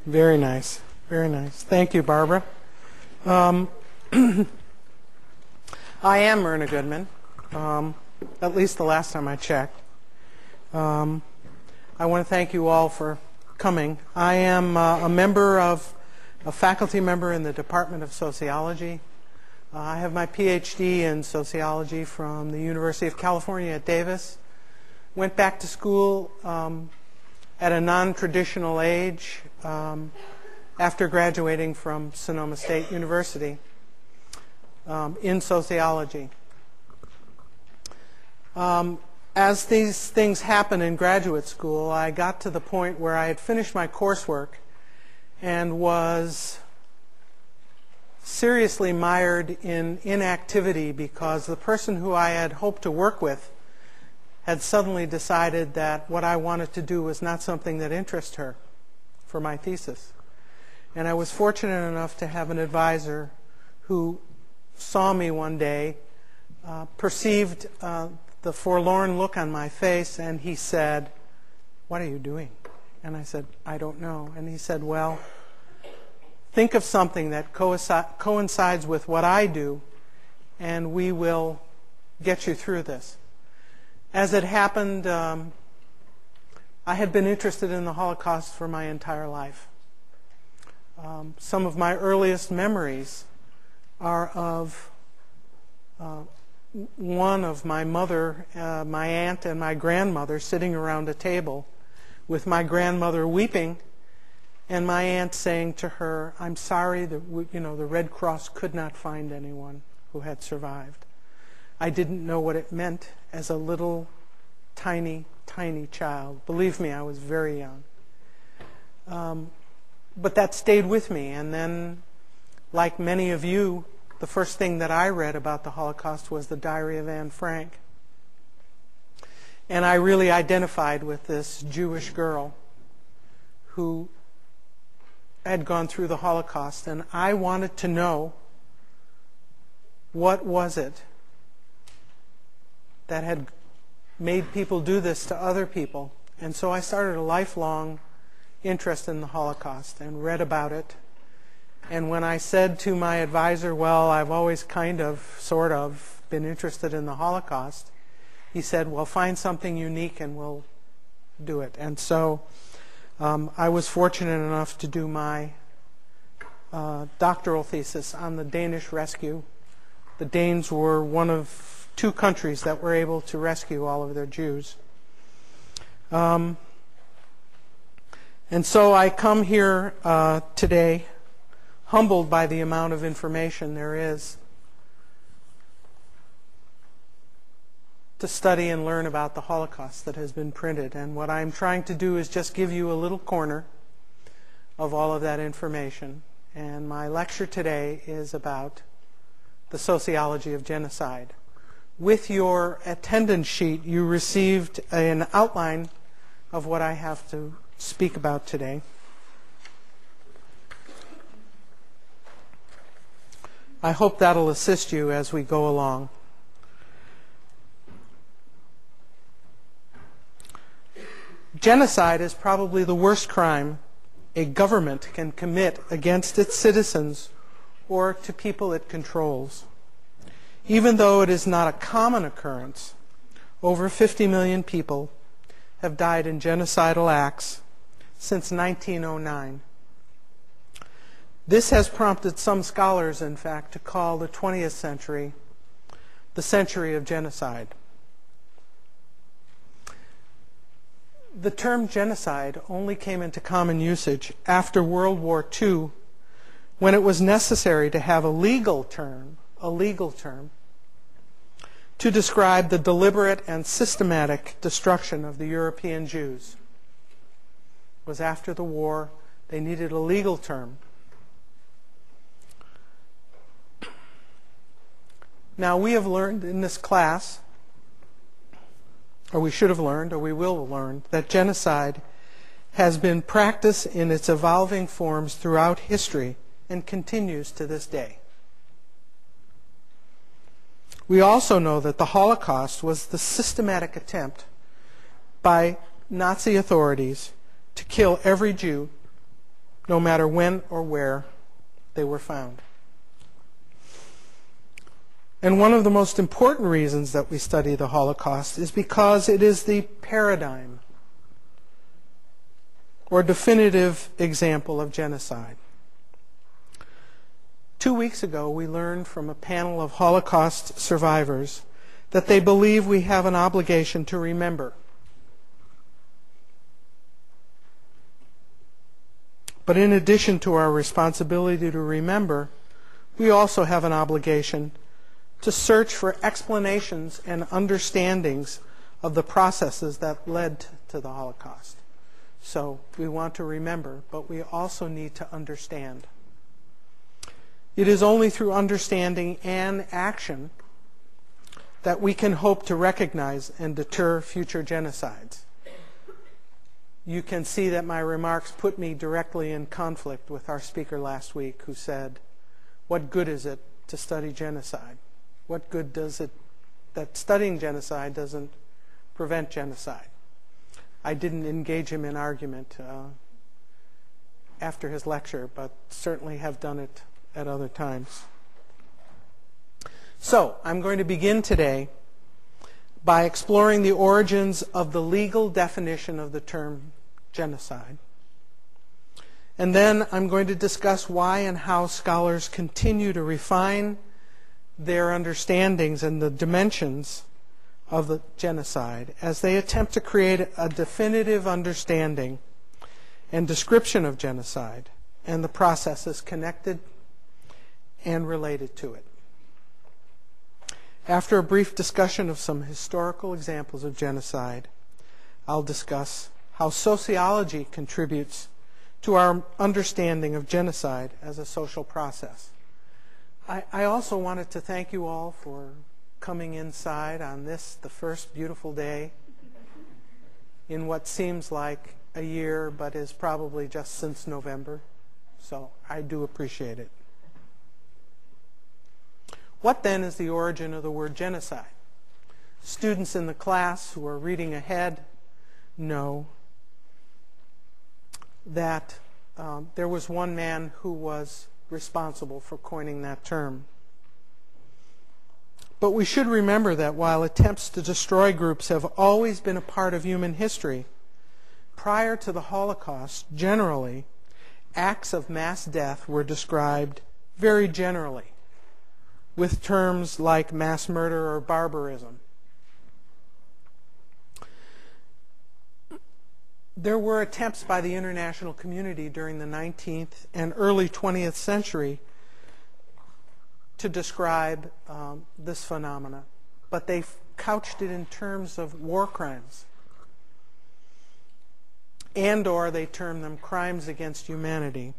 Very nice. Very nice. Thank you, Barbara. I am Myrna Goodman, at least the last time I checked. I want to thank you all for coming. I am a faculty member in the Department of Sociology. I have my PhD in sociology from the University of California at Davis. Went back to school at a non-traditional age after graduating from Sonoma State University in sociology. As these things happen in graduate school, I got to the point where I had finished my coursework and was seriously mired in inactivity because the person who I had hoped to work with had suddenly decided that what I wanted to do was not something that interested her for my thesis. And I was fortunate enough to have an advisor who saw me one day, perceived the forlorn look on my face, and he said, "What are you doing?" And I said, "I don't know." And he said, "Well, think of something that coincides with what I do, and we will get you through this." As it happened, I had been interested in the Holocaust for my entire life. Some of my earliest memories are of one of my mother, my aunt, and my grandmother sitting around a table with my grandmother weeping and my aunt saying to her, "I'm sorry that the Red Cross could not find anyone who had survived." I didn't know what it meant as a little tiny child. Believe me, I was very young. But that stayed with me, and then, like many of you, the first thing that I read about the Holocaust was the Diary of Anne Frank. And I really identified with this Jewish girl who had gone through the Holocaust, and I wanted to know what was it that had made people do this to other people. And so I started a lifelong interest in the Holocaust and read about it. And when I said to my advisor, "Well, I've always sort of been interested in the Holocaust," he said, "Well, find something unique and we'll do it." And so I was fortunate enough to do my doctoral thesis on the Danish rescue. The Danes were one of 2 countries that were able to rescue all of their Jews. And so I come here today humbled by the amount of information there is to study and learn about the Holocaust that has been printed. And what I'm trying to do is just give you a little corner of all of that information. And my lecture today is about the sociology of genocide. With your attendance sheet, you received an outline of what I have to speak about today. I hope that'll assist you as we go along. Genocide is probably the worst crime a government can commit against its citizens or to people it controls. Even though it is not a common occurrence, over 50 million people have died in genocidal acts since 1909. This has prompted some scholars, in fact, to call the 20th century the century of genocide. The term genocide only came into common usage after World War II, when it was necessary to have a legal term to describe the deliberate and systematic destruction of the European Jews. It was after the war. They needed a legal term. Now, we have learned in this class, or we should have learned, or we will learn, that genocide has been practiced in its evolving forms throughout history and continues to this day. We also know that the Holocaust was the systematic attempt by Nazi authorities to kill every Jew, no matter when or where they were found. And one of the most important reasons that we study the Holocaust is because it is the paradigm or definitive example of genocide. 2 weeks ago, we learned from a panel of Holocaust survivors that they believe we have an obligation to remember. But in addition to our responsibility to remember, we also have an obligation to search for explanations and understandings of the processes that led to the Holocaust. So we want to remember, but we also need to understand. It is only through understanding and action that we can hope to recognize and deter future genocides. You can see that my remarks put me directly in conflict with our speaker last week, who said, "What good is it to study genocide? What good does it that studying genocide doesn't prevent genocide?" I didn't engage him in argument after his lecture, but certainly have done it at other times. So, I'm going to begin today by exploring the origins of the legal definition of the term genocide. And then I'm going to discuss why and how scholars continue to refine their understandings and the dimensions of the genocide as they attempt to create a definitive understanding and description of genocide and the processes connected and related to it. After a brief discussion of some historical examples of genocide, I'll discuss how sociology contributes to our understanding of genocide as a social process. I also wanted to thank you all for coming inside on this, the first beautiful day in what seems like a year, but is probably just since November. So I do appreciate it. What then is the origin of the word genocide? Students in the class who are reading ahead know that there was one man who was responsible for coining that term. But we should remember that while attempts to destroy groups have always been a part of human history, prior to the Holocaust, generally, acts of mass death were described very generally, with terms like mass murder or barbarism. There were attempts by the international community during the 19th and early 20th century to describe this phenomena, but they couched it in terms of war crimes, and or they termed them crimes against humanity.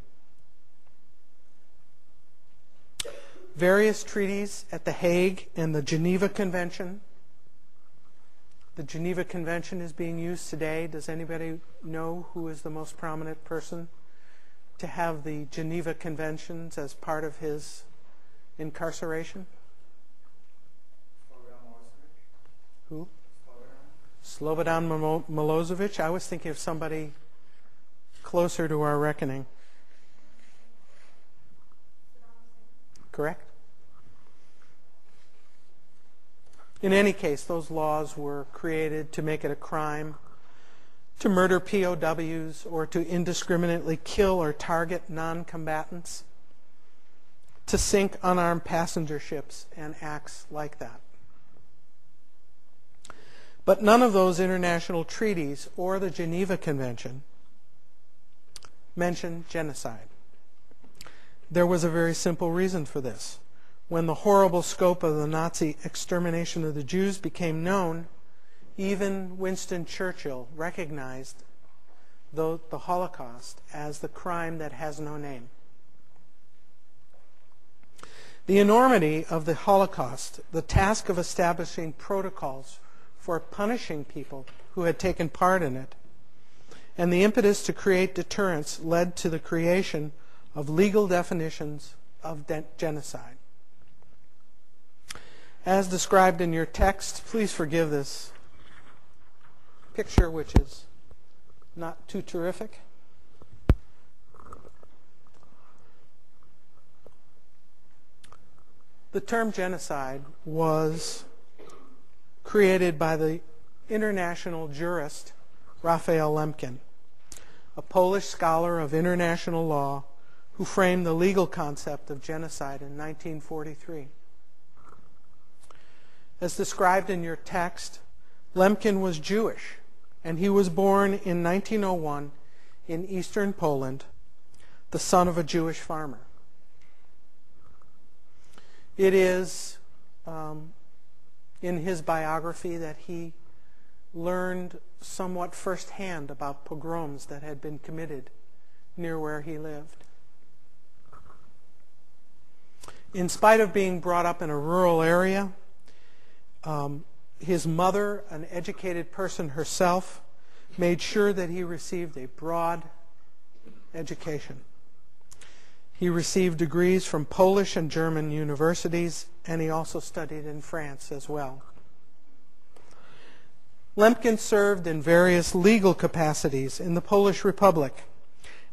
Various treaties at The Hague and the Geneva Convention. The Geneva Convention is being used today. Does anybody know who is the most prominent person to have the Geneva Conventions as part of his incarceration? Who? Slobodan Milosevic. I was thinking of somebody closer to our reckoning. Correct? In any case, those laws were created to make it a crime to murder POWs or to indiscriminately kill or target non-combatants, to sink unarmed passenger ships and acts like that. But none of those international treaties or the Geneva Convention mention genocide. There was a very simple reason for this. When the horrible scope of the Nazi extermination of the Jews became known, even Winston Churchill recognized the Holocaust as the crime that has no name. The enormity of the Holocaust, the task of establishing protocols for punishing people who had taken part in it, and the impetus to create deterrence led to the creation of legal definitions of genocide. As described in your text, please forgive this picture, which is not too terrific. The term genocide was created by the international jurist Raphael Lemkin, a Polish scholar of international law who framed the legal concept of genocide in 1943. As described in your text, Lemkin was Jewish, and he was born in 1901 in eastern Poland, the son of a Jewish farmer. It is in his biography that he learned somewhat firsthand about pogroms that had been committed near where he lived. In spite of being brought up in a rural area, his mother, an educated person herself, made sure that he received a broad education. He received degrees from Polish and German universities, and he also studied in France as well. Lemkin served in various legal capacities in the Polish Republic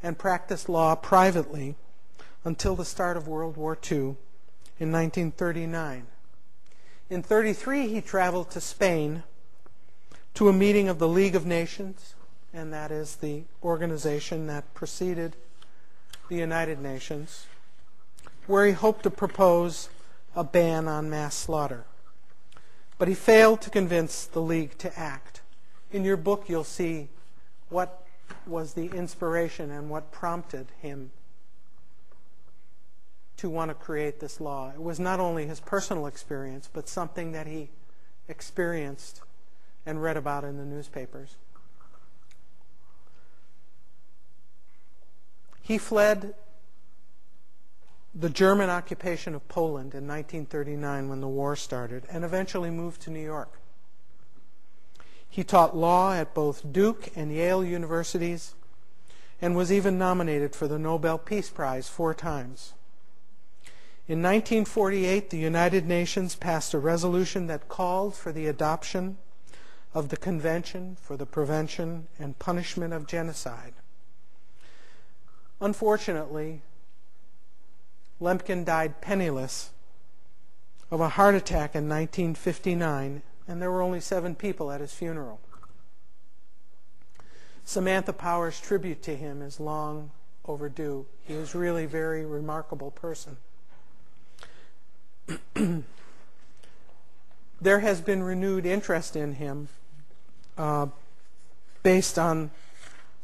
and practiced law privately until the start of World War II in 1939. In 1933, he traveled to Spain to a meeting of the League of Nations, and that is the organization that preceded the United Nations, where he hoped to propose a ban on mass slaughter. But he failed to convince the League to act. In your book, you'll see what was the inspiration and what prompted him to want to create this law. It was not only his personal experience, but something that he experienced and read about in the newspapers. He fled the German occupation of Poland in 1939 when the war started, and eventually moved to New York. He taught law at both Duke and Yale universities and was even nominated for the Nobel Peace Prize 4 times. In 1948, the United Nations passed a resolution that called for the adoption of the Convention for the Prevention and Punishment of Genocide. Unfortunately, Lemkin died penniless of a heart attack in 1959, and there were only 7 people at his funeral. Samantha Power's tribute to him is long overdue. He was really a very remarkable person. There has been renewed interest in him based on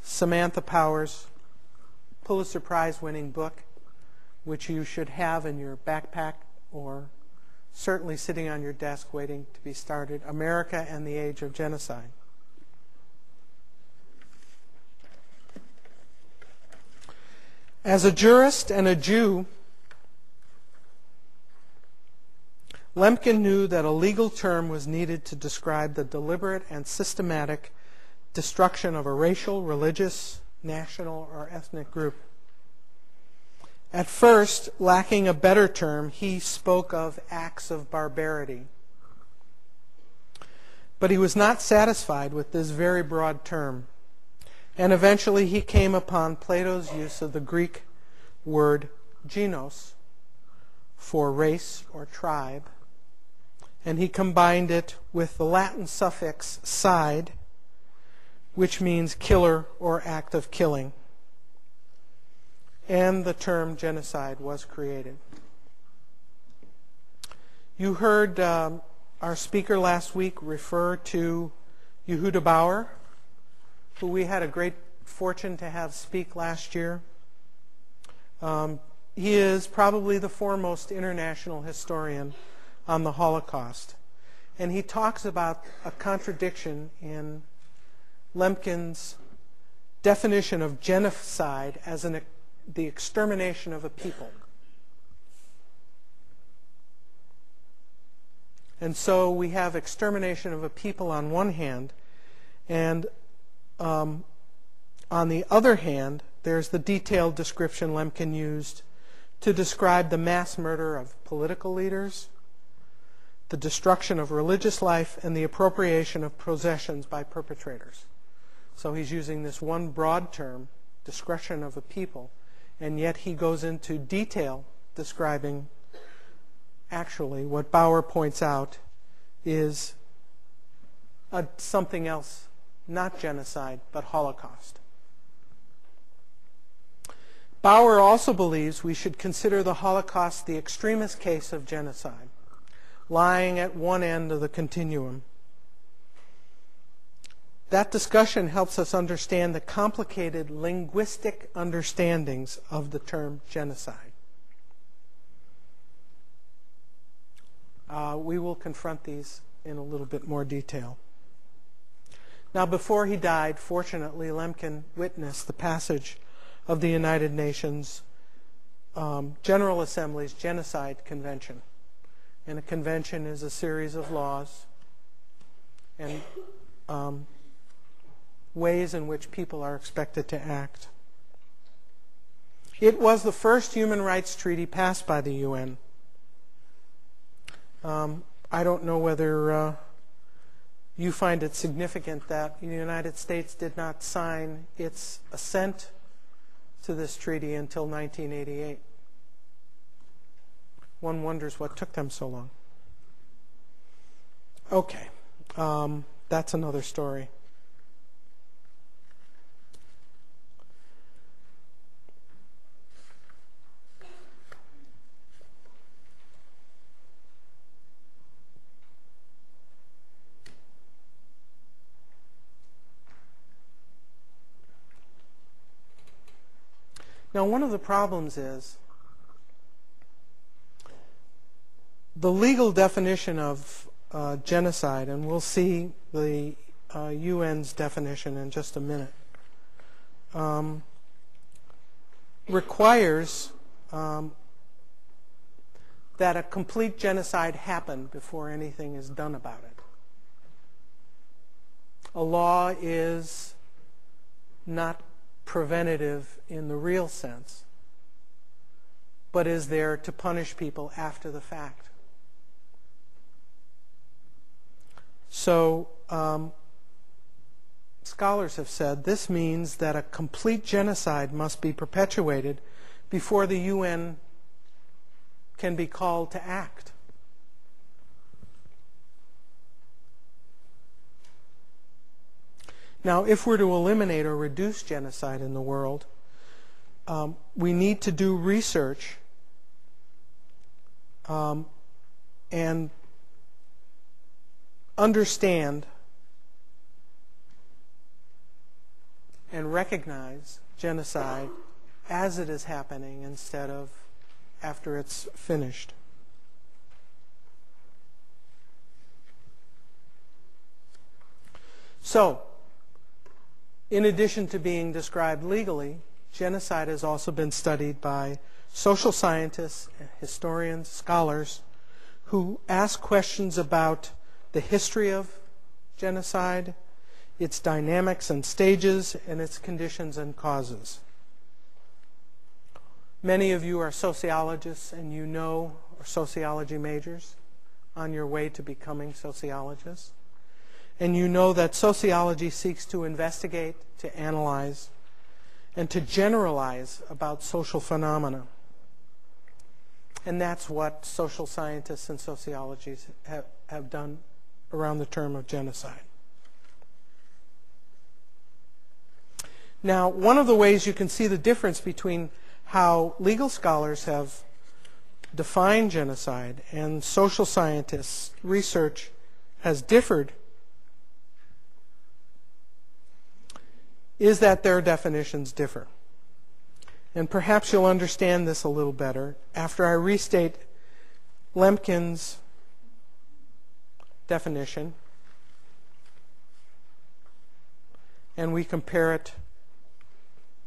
Samantha Power's Pulitzer Prize-winning book, which you should have in your backpack or certainly sitting on your desk waiting to be started, America and the Age of Genocide. As a jurist and a Jew, Lemkin knew that a legal term was needed to describe the deliberate and systematic destruction of a racial, religious, national, or ethnic group. At first, lacking a better term, he spoke of acts of barbarity. But he was not satisfied with this very broad term, and eventually he came upon Plato's use of the Greek word genos for race or tribe, and he combined it with the Latin suffix "cide," which means killer or act of killing. And the term genocide was created. You heard our speaker last week refer to Yehuda Bauer, who we had a great fortune to have speak last year. He is probably the foremost international historian on the Holocaust. And he talks about a contradiction in Lemkin's definition of genocide as the extermination of a people. And so we have extermination of a people on one hand, and on the other hand, there's the detailed description Lemkin used to describe the mass murder of political leaders, the destruction of religious life, and the appropriation of possessions by perpetrators. So he's using this one broad term, discretion of a people, and yet he goes into detail describing actually what Bauer points out is something else, not genocide, but Holocaust. Bauer also believes we should consider the Holocaust the extremist case of genocide, lying at one end of the continuum. That discussion helps us understand the complicated linguistic understandings of the term genocide. We will confront these in a little bit more detail. Now, before he died, fortunately, Lemkin witnessed the passage of the United Nations General Assembly's Genocide Convention. And a convention is a series of laws and ways in which people are expected to act. It was the first human rights treaty passed by the UN. I don't know whether you find it significant that the United States did not sign its assent to this treaty until 1988. One wonders what took them so long. Okay, that's another story. Now, one of the problems is the legal definition of genocide, and we'll see the UN's definition in just a minute, requires that a complete genocide happen before anything is done about it. A law is not preventative in the real sense, but is there to punish people after the fact. So scholars have said this means that a complete genocide must be perpetuated before the UN can be called to act. Now, if we're to eliminate or reduce genocide in the world, we need to do research and understand and recognize genocide as it is happening instead of after it's finished. So, in addition to being described legally, genocide has also been studied by social scientists, historians, scholars who ask questions about the history of genocide, its dynamics and stages, and its conditions and causes. Many of you are sociologists, and you know, or sociology majors on your way to becoming sociologists. And you know that sociology seeks to investigate, to analyze, and to generalize about social phenomena. And that's what social scientists and sociologists have done around the term of genocide. Now, one of the ways you can see the difference between how legal scholars have defined genocide and social scientists' research has differed is that their definitions differ. And perhaps you'll understand this a little better after I restate Lemkin's definition and we compare it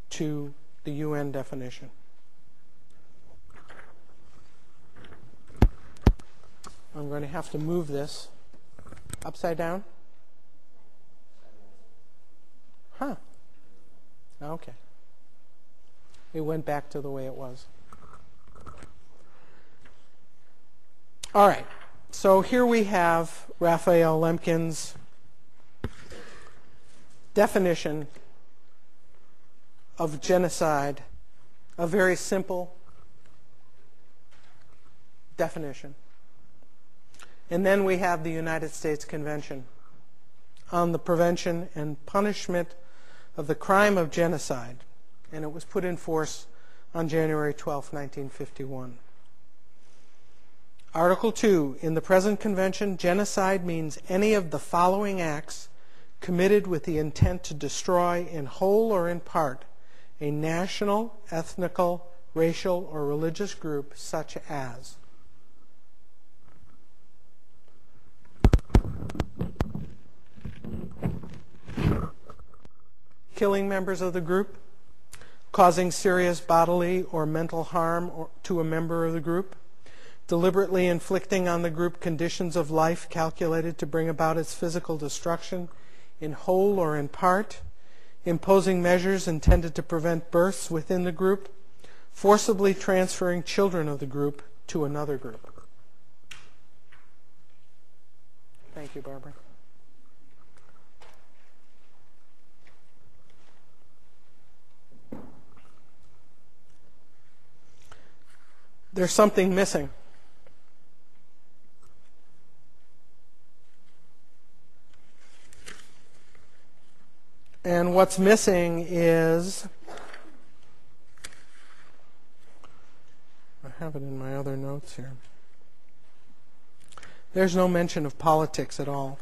to the UN definition. I'm going to have to move this upside down. Huh. Okay. It went back to the way it was. All right. So here we have Raphael Lemkin's definition of genocide, a very simple definition. And then we have the United States Convention on the Prevention and Punishment of the Crime of Genocide, and it was put in force on January 12, 1951. Article 2, in the present convention, genocide means any of the following acts committed with the intent to destroy in whole or in part a national, ethnical, racial, or religious group such as killing members of the group, causing serious bodily or mental harm to a member of the group, deliberately inflicting on the group conditions of life calculated to bring about its physical destruction in whole or in part, imposing measures intended to prevent births within the group, forcibly transferring children of the group to another group. Thank you, Barbara. There's something missing. And what's missing is, I have it in my other notes here. There's no mention of politics at all.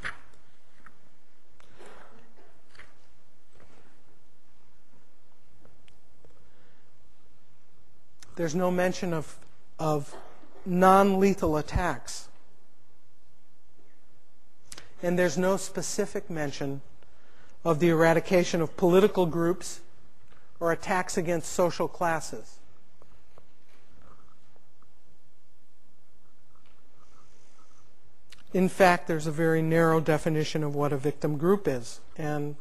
There's no mention of non-lethal attacks. And there's no specific mention of the eradication of political groups or attacks against social classes. In fact, there's a very narrow definition of what a victim group is, and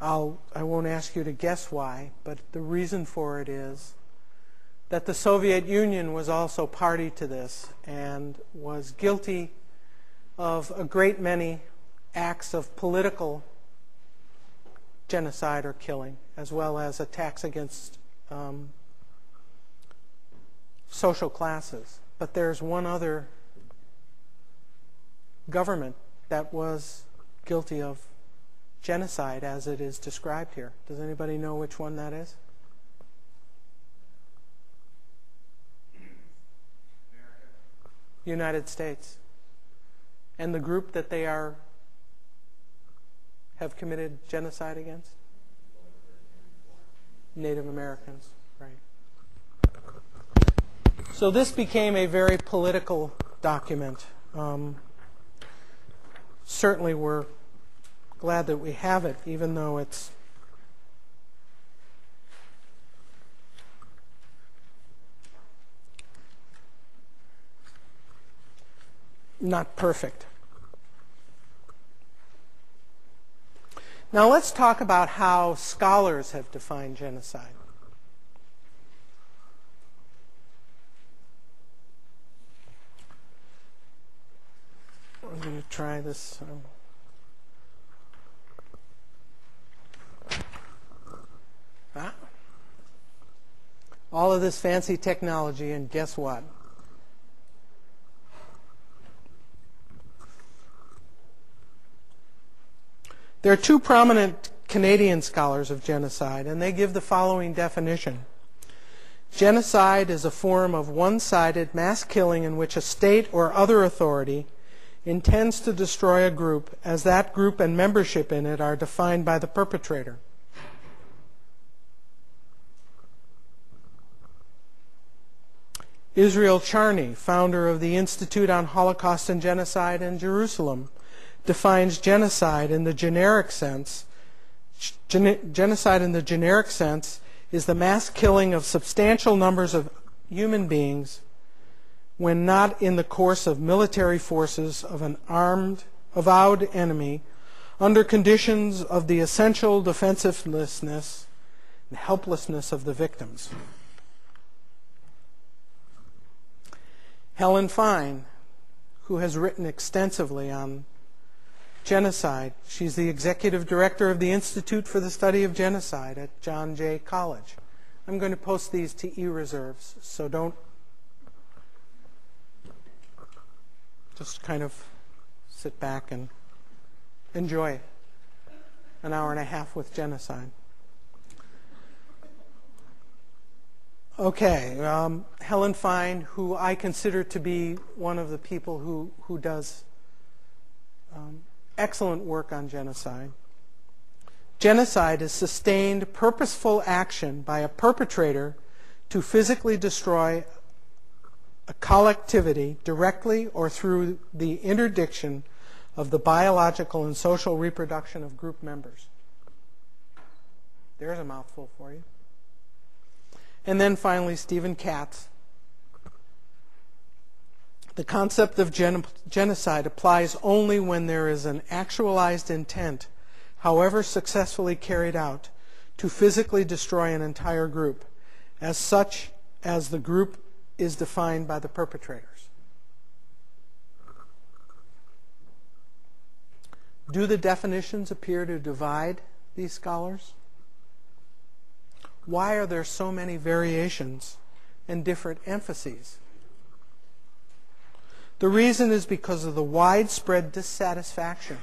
I won't ask you to guess why, but the reason for it is that the Soviet Union was also party to this and was guilty of a great many acts of political genocide or killing, as well as attacks against social classes. But there's one other government that was guilty of genocide as it is described here. Does anybody know which one that is? United States. And the group that they have committed genocide against? Native Americans, right. So this became a very political document. Certainly we're glad that we have it, even though it's not perfect. Now let's talk about how scholars have defined genocide. I'm going to try this. All of this fancy technology, and guess what? There are two prominent Canadian scholars of genocide, and they give the following definition. Genocide is a form of one-sided mass killing in which a state or other authority intends to destroy a group as that group and membership in it are defined by the perpetrator. Israel Charney, founder of the Institute on Holocaust and Genocide in Jerusalem, defines genocide in the generic sense. Genocide in the generic sense is the mass killing of substantial numbers of human beings when not in the course of military forces of an armed, avowed enemy, under conditions of the essential defensiveness and helplessness of the victims. Helen Fine, who has written extensively on genocide. She's the executive director of the Institute for the Study of Genocide at John Jay College. I'm going to post these to e-reserves, so don't just kind of sit back and enjoy an hour and a half with genocide. Okay, Helen Fine, who I consider to be one of the people who does excellent work on genocide. Genocide is sustained, purposeful action by a perpetrator to physically destroy a collectivity directly or through the interdiction of the biological and social reproduction of group members. There's a mouthful for you. And then finally, Stephen Katz. The concept of genocide applies only when there is an actualized intent, however successfully carried out, to physically destroy an entire group, as such as the group is defined by the perpetrators. Do the definitions appear to divide these scholars? Why are there so many variations and different emphases? The reason is because of the widespread dissatisfaction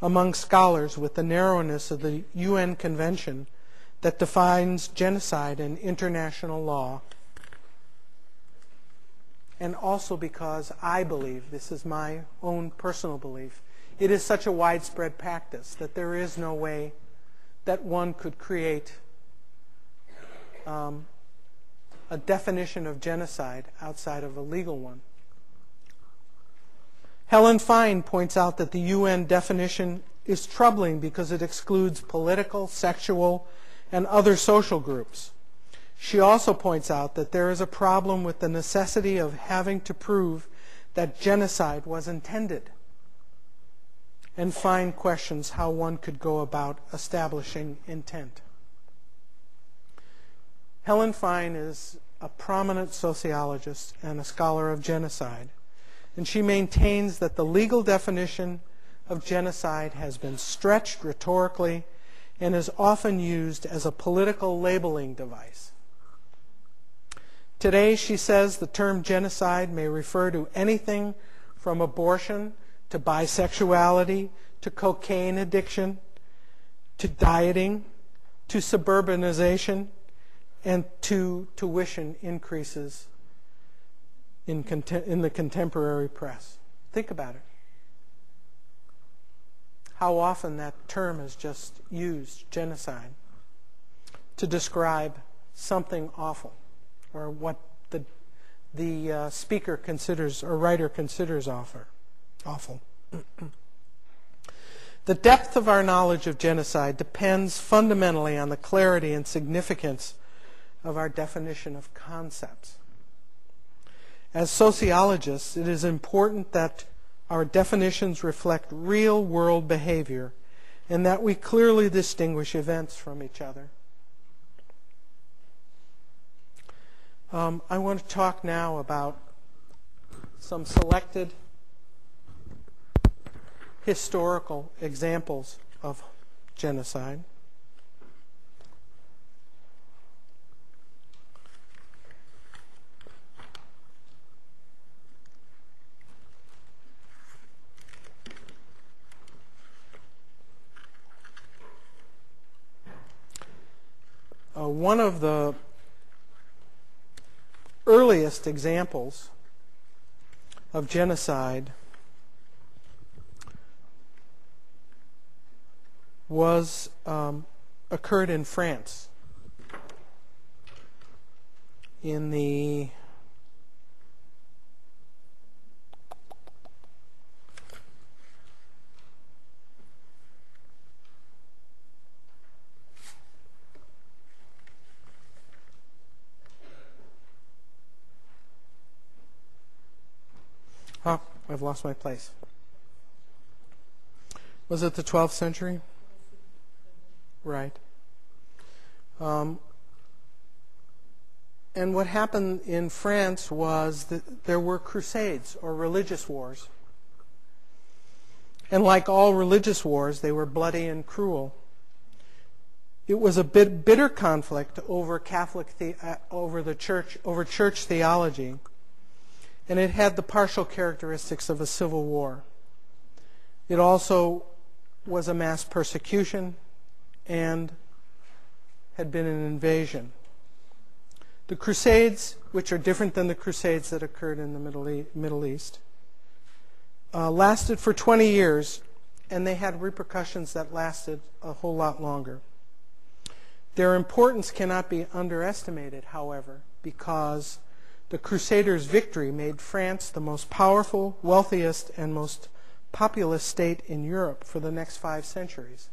among scholars with the narrowness of the UN Convention that defines genocide in international law, and also because I believe, this is my own personal belief, it is such a widespread practice that there is no way that one could create a definition of genocide outside of a legal one. Helen Fine points out that the UN definition is troubling because it excludes political, sexual, and other social groups. She also points out that there is a problem with the necessity of having to prove that genocide was intended. And Fine questions how one could go about establishing intent. Helen Fine is a prominent sociologist and a scholar of genocide, and she maintains that the legal definition of genocide has been stretched rhetorically and is often used as a political labeling device. Today, she says, the term genocide may refer to anything from abortion to bisexuality to cocaine addiction to dieting to suburbanization and to tuition increases in the contemporary press. Think about it. How often that term is just used, genocide, to describe something awful, or what the speaker considers or writer considers awful. The depth of our knowledge of genocide depends fundamentally on the clarity and significance of our definition of concepts. As sociologists, it is important that our definitions reflect real-world behavior and that we clearly distinguish events from each other. I want to talk now about some selected historical examples of genocide. One of the earliest examples of genocide occurred in France in the I've lost my place. Was it the 12th century? Right. And what happened in France was that there were crusades or religious wars. And like all religious wars, they were bloody and cruel. It was a bitter conflict over church theology, and it had the partial characteristics of a civil war. It also was a mass persecution and had been an invasion. The Crusades, which are different than the Crusades that occurred in the Middle East, lasted for 20 years, and they had repercussions that lasted a whole lot longer. Their importance cannot be underestimated, however, because the Crusaders' victory made France the most powerful, wealthiest, and most populous state in Europe for the next 5 centuries.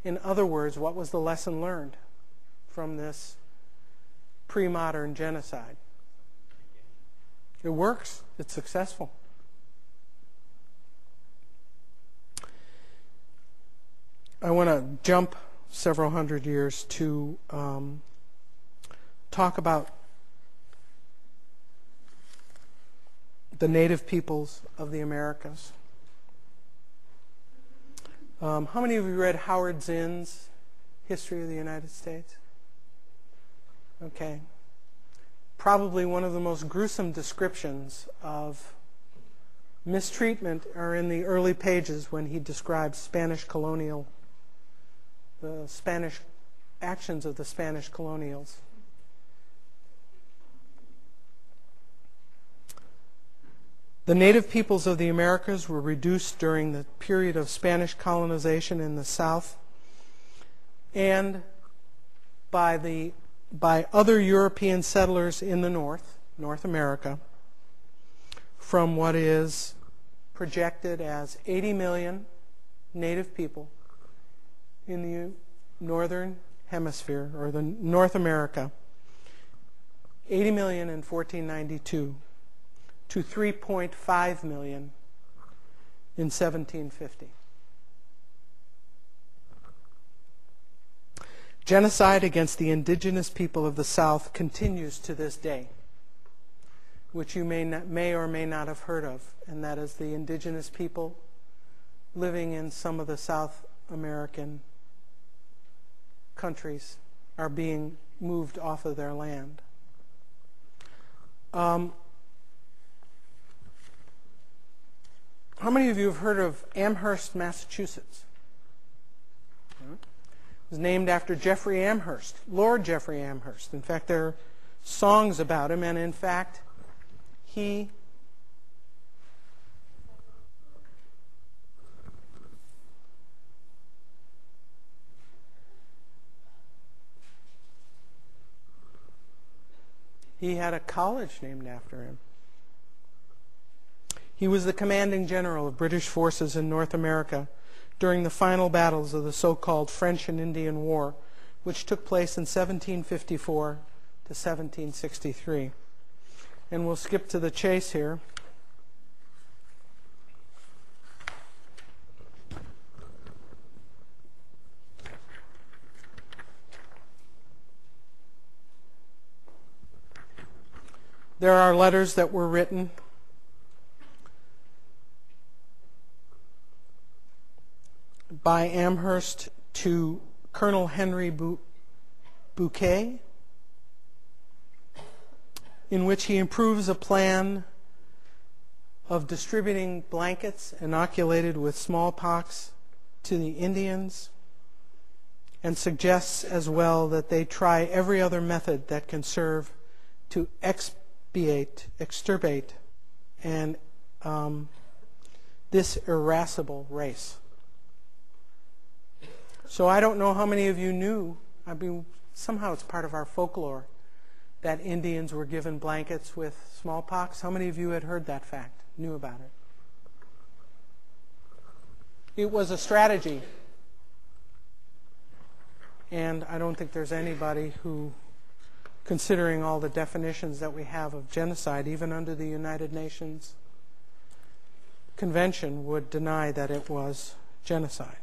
In other words, what was the lesson learned from this pre-modern genocide? It works. It's successful. I want to jump several hundred years to talk about the native peoples of the Americas. How many of you read Howard Zinn's History of the United States? Okay. Probably one of the most gruesome descriptions of mistreatment are in the early pages when he describes the Spanish actions of the Spanish colonials. The native peoples of the Americas were reduced during the period of Spanish colonization in the South and by other European settlers in the North America, from what is projected as 80 million native people in the northern hemisphere, or the North America, 80 million in 1492 to 3.5 million in 1750. Genocide against the indigenous people of the South continues to this day, which you may or may not have heard of, and that is the indigenous people living in some of the South American countries are being moved off of their land. How many of you have heard of Amherst, Massachusetts? It was named after Jeffrey Amherst, Lord Jeffrey Amherst. In fact, there are songs about him, and in fact, he had a college named after him. He was the commanding general of British forces in North America during the final battles of the so-called French and Indian War, which took place in 1754 to 1763. And we'll skip to the chase here. There are letters that were written by Amherst to Colonel Henry Bouquet, in which he improves a plan of distributing blankets inoculated with smallpox to the Indians, and suggests as well that they try every other method that can serve to extirpate and this irascible race. So I don't know how many of you knew, I mean, somehow it's part of our folklore, that Indians were given blankets with smallpox. How many of you had heard that fact, knew about it? It was a strategy. And I don't think there's anybody who, considering all the definitions that we have of genocide, even under the United Nations Convention, would deny that it was genocide.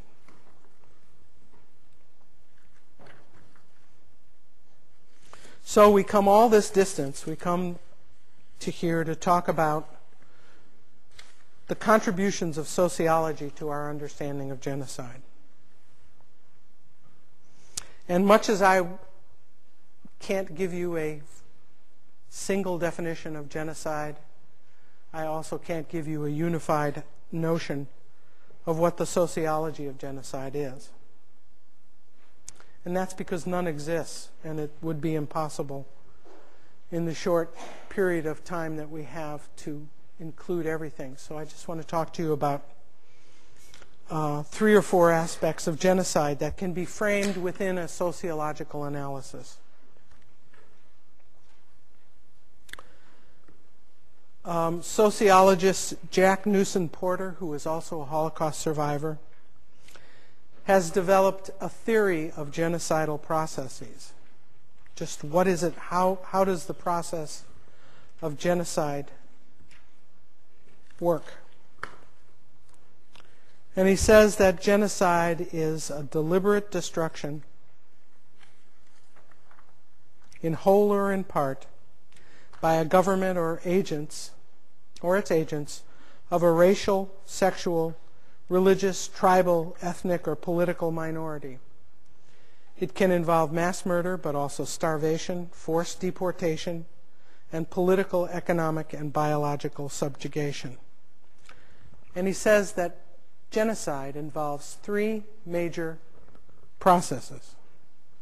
So we come all this distance, we come to here to talk about the contributions of sociology to our understanding of genocide. And much as I can't give you a single definition of genocide, I also can't give you a unified notion of what the sociology of genocide is. And that's because none exists, and it would be impossible in the short period of time that we have to include everything. So I just want to talk to you about 3 or 4 aspects of genocide that can be framed within a sociological analysis. Sociologist Jack Newson Porter, who is also a Holocaust survivor, has developed a theory of genocidal processes. Just what is it? How does the process of genocide work? And he says that genocide is a deliberate destruction, in whole or in part, by a government or its agents, of a racial, sexual, religious, tribal, ethnic, or political minority. It can involve mass murder, but also starvation, forced deportation, and political, economic, and biological subjugation. And he says that genocide involves 3 major processes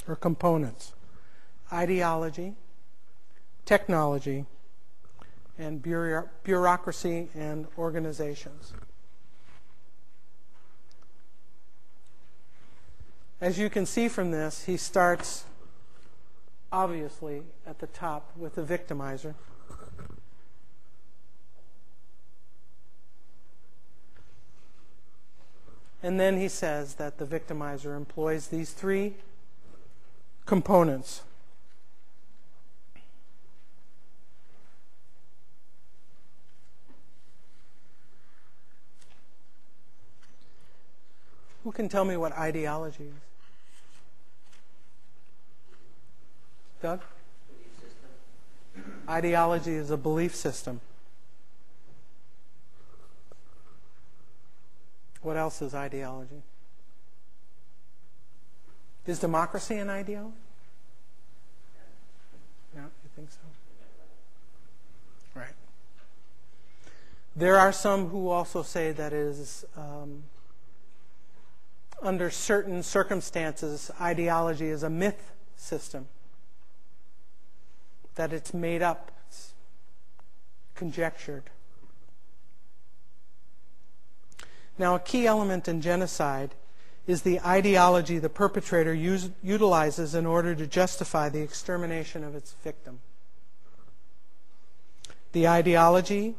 or components: ideology, technology, and bureaucracy and organizations. As you can see from this, he starts obviously at the top with the victimizer. And then he says that the victimizer employs these 3 components. Who can tell me what ideology is? Doug? Ideology is a belief system. What else is ideology? Is democracy an ideology? No, you think so? Right. There are some who also say that it is under certain circumstances, ideology is a myth system, that it's made up, it's conjectured. Now, a key element in genocide is the ideology the perpetrator utilizes in order to justify the extermination of its victim. The ideology,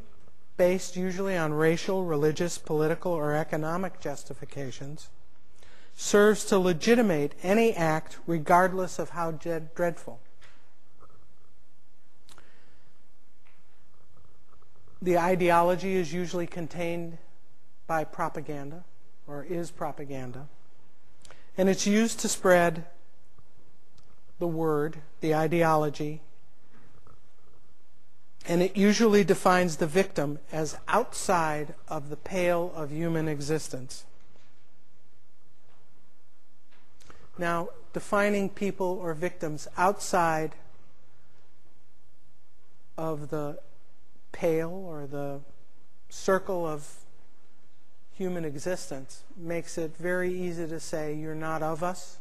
based usually on racial, religious, political, or economic justifications, serves to legitimate any act regardless of how dreadful. The ideology is usually contained by propaganda, or is propaganda, and it's used to spread the word, the ideology, and it usually defines the victim as outside of the pale of human existence. Now, defining people or victims outside of the pale or the circle of human existence makes it very easy to say you're not of us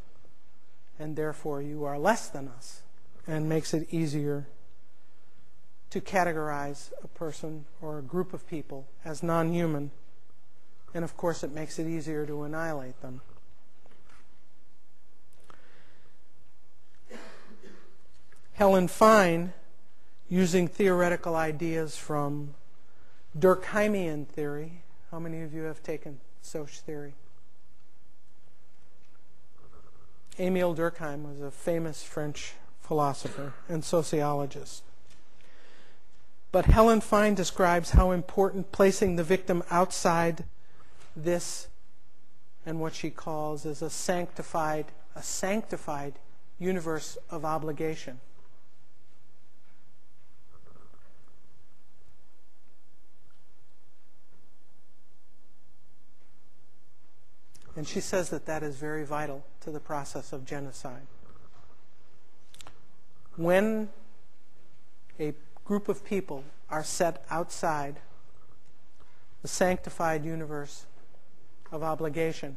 and therefore you are less than us, and makes it easier to categorize a person or a group of people as non-human, and of course it makes it easier to annihilate them. Helen Fine, using theoretical ideas from Durkheimian theory. How many of you have taken Soc theory? Émile Durkheim was a famous French philosopher and sociologist. But Helen Fine describes how important placing the victim outside this and what she calls is a sanctified universe of obligation. And she says that that is very vital to the process of genocide. When a group of people are set outside the sanctified universe of obligation,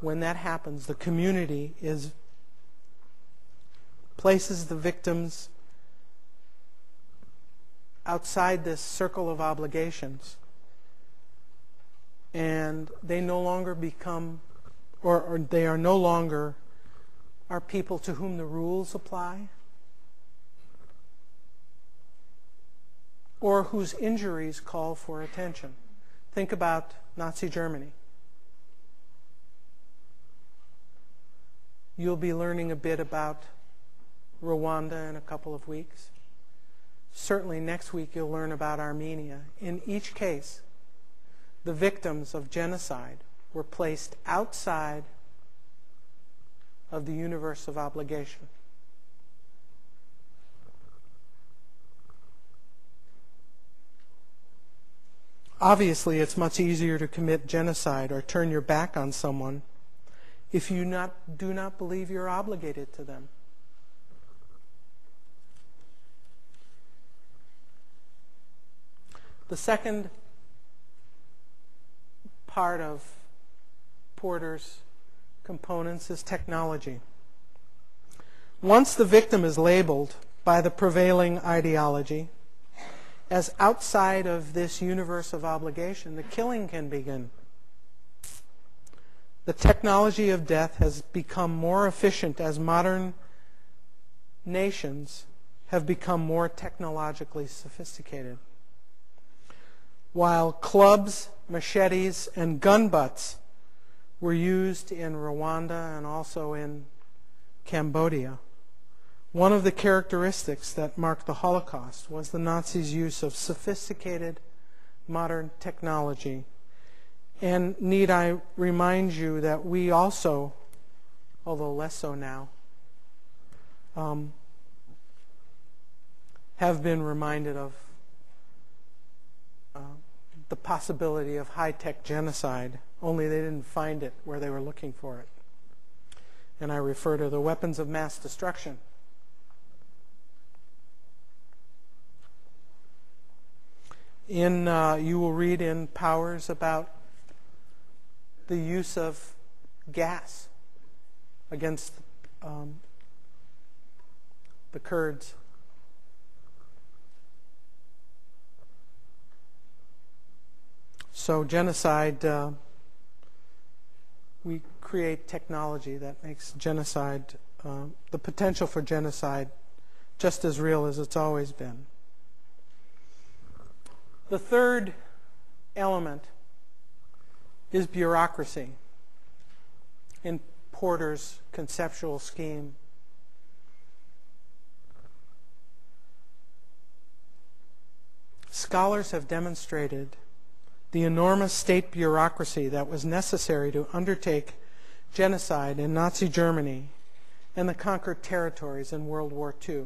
when that happens, the community places the victims outside this circle of obligations, and they no longer become, or they are no longer are people to whom the rules apply, or whose injuries call for attention. Think about Nazi Germany. You'll be learning a bit about Rwanda in a couple of weeks. Certainly next week you'll learn about Armenia. In each case, the victims of genocide were placed outside of the universe of obligation. Obviously, it's much easier to commit genocide or turn your back on someone if you do not believe you're obligated to them. The second part of Porter's components is technology. Once the victim is labeled by the prevailing ideology as outside of this universe of obligation, the killing can begin. The technology of death has become more efficient as modern nations have become more technologically sophisticated. While clubs, machetes, and gun butts were used in Rwanda and also in Cambodia, one of the characteristics that marked the Holocaust was the Nazis' use of sophisticated modern technology. And need I remind you that we also, although less so now, have been reminded of the possibility of high-tech genocide, only they didn't find it where they were looking for it. And I refer to the weapons of mass destruction. You will read in Powers about the use of gas against the Kurds. So genocide, we create technology that makes genocide, the potential for genocide, just as real as it's always been. The third element is bureaucracy in Porter's conceptual scheme. Scholars have demonstrated the enormous state bureaucracy that was necessary to undertake genocide in Nazi Germany and the conquered territories in World War II.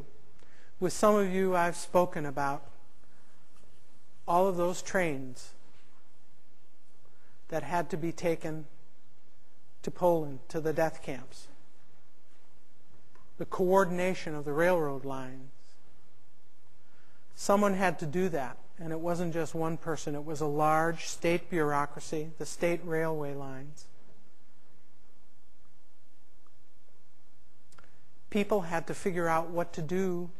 With some of you, I've spoken about all of those trains that had to be taken to Poland, to the death camps. The coordination of the railroad lines. Someone had to do that, and it wasn't just one person. It was a large state bureaucracy, the state railway lines. People had to figure out what to do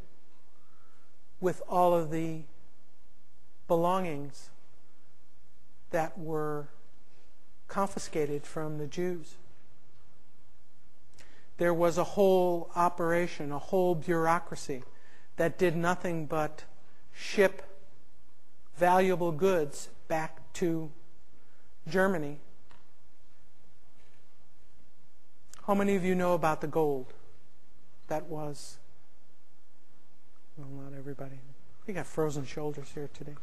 with all of the belongings that were confiscated from the Jews. There was a whole operation, a whole bureaucracy that did nothing but ship valuable goods back to Germany. How many of you know about the gold that was? Well, not everybody. We got frozen shoulders here today.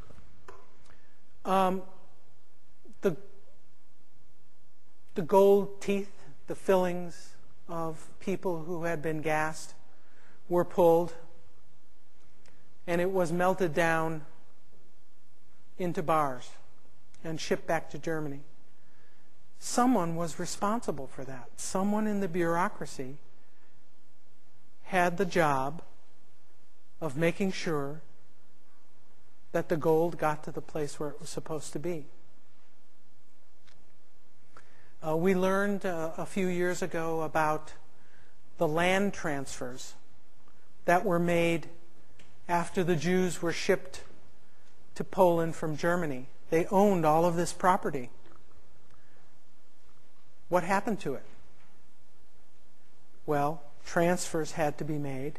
The gold teeth, the fillings of people who had been gassed were pulled, and it was melted down into bars. and shipped back to Germany. Someone was responsible for that. Someone in the bureaucracy had the job of making sure that the gold got to the place where it was supposed to be. We learned a few years ago about the land transfers that were made after the Jews were shipped to Poland from Germany. They owned all of this property. What happened to it? Well, transfers had to be made.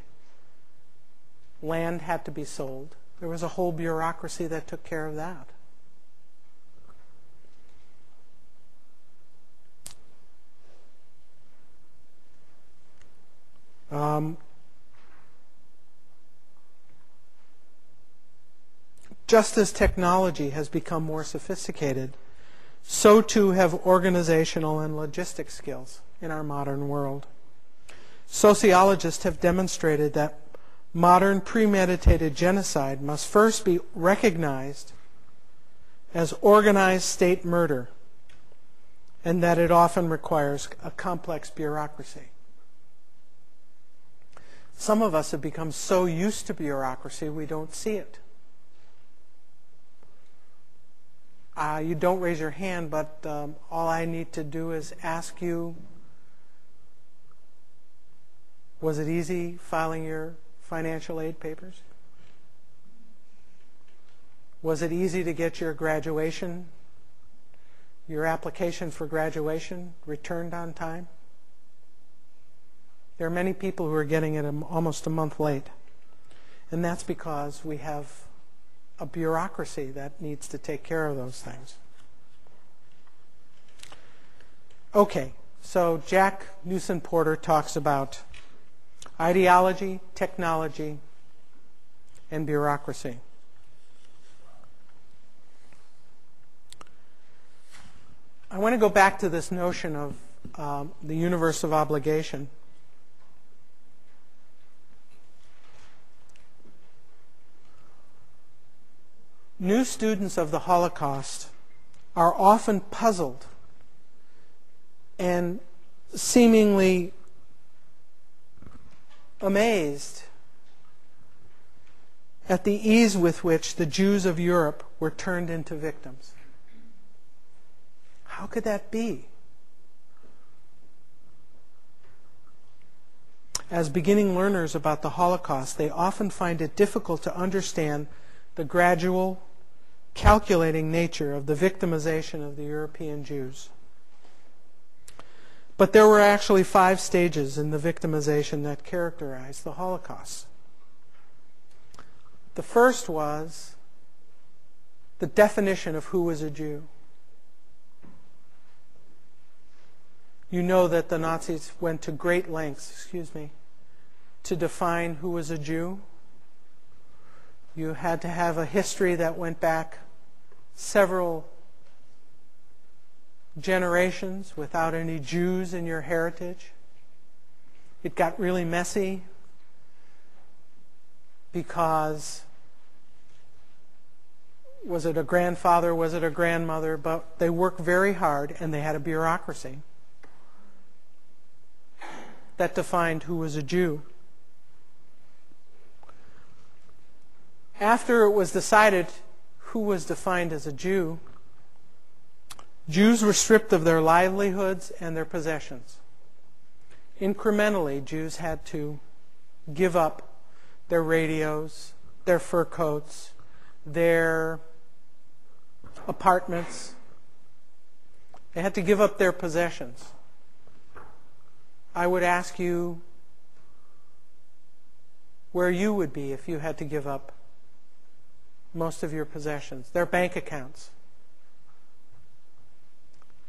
Land had to be sold. There was a whole bureaucracy that took care of that. Just as technology has become more sophisticated, so too have organizational and logistic skills in our modern world. Sociologists have demonstrated that modern premeditated genocide must first be recognized as organized state murder, and that it often requires a complex bureaucracy. Some of us have become so used to bureaucracy we don't see it. You don't raise your hand, but all I need to do is ask you, was it easy filing your financial aid papers? Was it easy to get your graduation, your application for graduation returned on time? There are many people who are getting it almost a month late. And that's because we have a bureaucracy that needs to take care of those things. Okay, so Jack Newson Porter talks about ideology, technology, and bureaucracy. I want to go back to this notion of the universe of obligation. New students of the Holocaust are often puzzled and seemingly amazed at the ease with which the Jews of Europe were turned into victims. How could that be? As beginning learners about the Holocaust, they often find it difficult to understand the gradual, calculating nature of the victimization of the European Jews. But there were actually 5 stages in the victimization that characterized the Holocaust. The first was the definition of who was a Jew. You know that the Nazis went to great lengths, to define who was a Jew. You had to have a history that went back several generations without any Jews in your heritage. It got really messy because was it a grandfather, was it a grandmother? But they worked very hard and they had a bureaucracy that defined who was a Jew. After it was decided who was defined as a Jew, Jews were stripped of their livelihoods and their possessions. Incrementally, Jews had to give up their radios, their fur coats, their apartments. They had to give up their possessions. I would ask you where you would be if you had to give up most of your possessions, their bank accounts,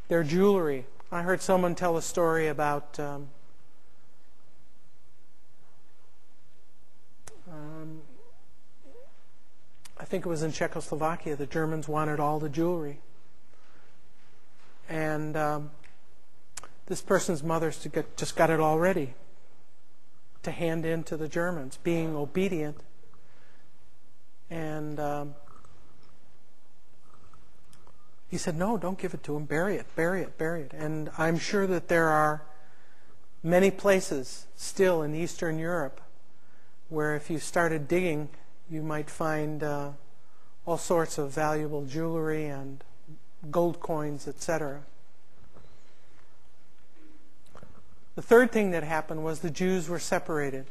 their jewelry. I heard someone tell a story about I think it was in Czechoslovakia. The Germans wanted all the jewelry. And this person's mother just got it all ready to hand in to the Germans, being obedient. And He said, no, don't give it to him. Bury it, bury it, bury it. And I'm sure that there are many places still in Eastern Europe where if you started digging, you might find all sorts of valuable jewelry and gold coins, etc. The third thing that happened was the Jews were separated.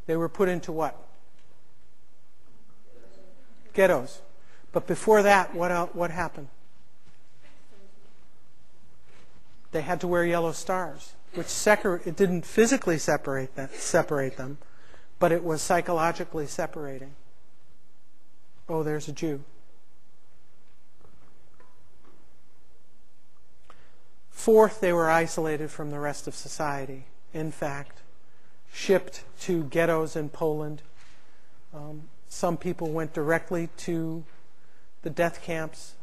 They were put into what? Ghettos. But before that, what happened? They had to wear yellow stars, which it didn't physically separate them, but it was psychologically separating. Oh, there's a Jew. Fourth, they were isolated from the rest of society. In fact, shipped to ghettos in Poland. Some people went directly to the death camps.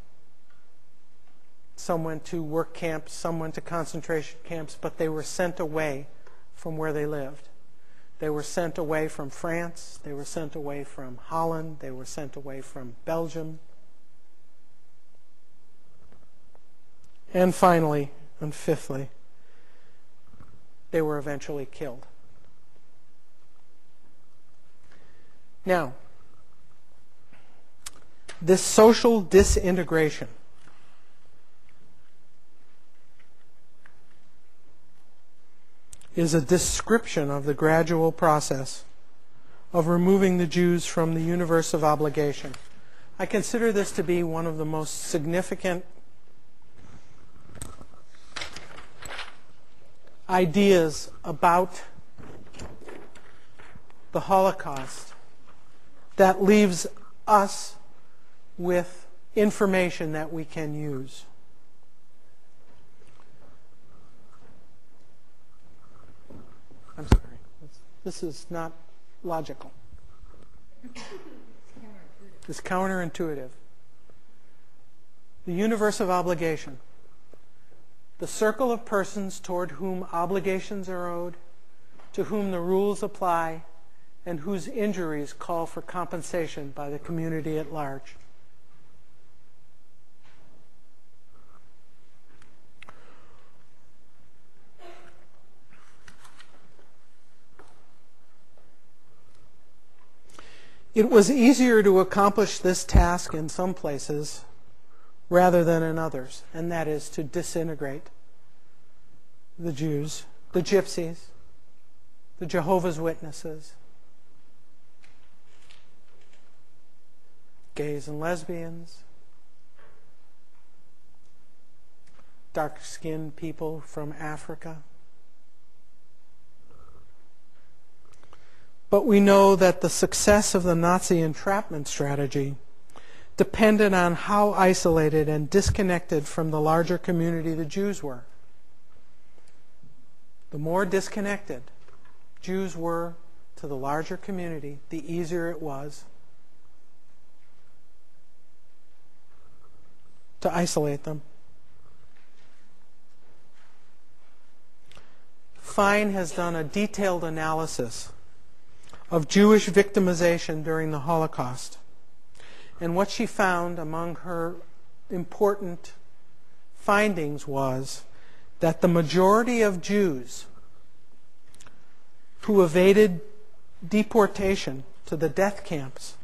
Some went to work camps. Some went to concentration camps. But they were sent away from where they lived. They were sent away from France. They were sent away from Holland. They were sent away from Belgium. And finally, and fifthly, they were eventually killed. Now, this social disintegration is a description of the gradual process of removing the Jews from the universe of obligation. I consider this to be one of the most significant ideas about the Holocaust that leaves us with information that we can use. I'm sorry. This is not logical. It's counterintuitive. The universe of obligation. The circle of persons toward whom obligations are owed, to whom the rules apply, and whose injuries call for compensation by the community at large. It was easier to accomplish this task in some places rather than in others, and that is to disintegrate the Jews, the Gypsies, the Jehovah's Witnesses, gays and lesbians, dark-skinned people from Africa. But we know that the success of the Nazi entrapment strategy depended on how isolated and disconnected from the larger community the Jews were. The more disconnected Jews were to the larger community, the easier it was to isolate them. Fine has done a detailed analysis of Jewish victimization during the Holocaust. And what she found among her important findings was that the majority of Jews who evaded deportation to the death camps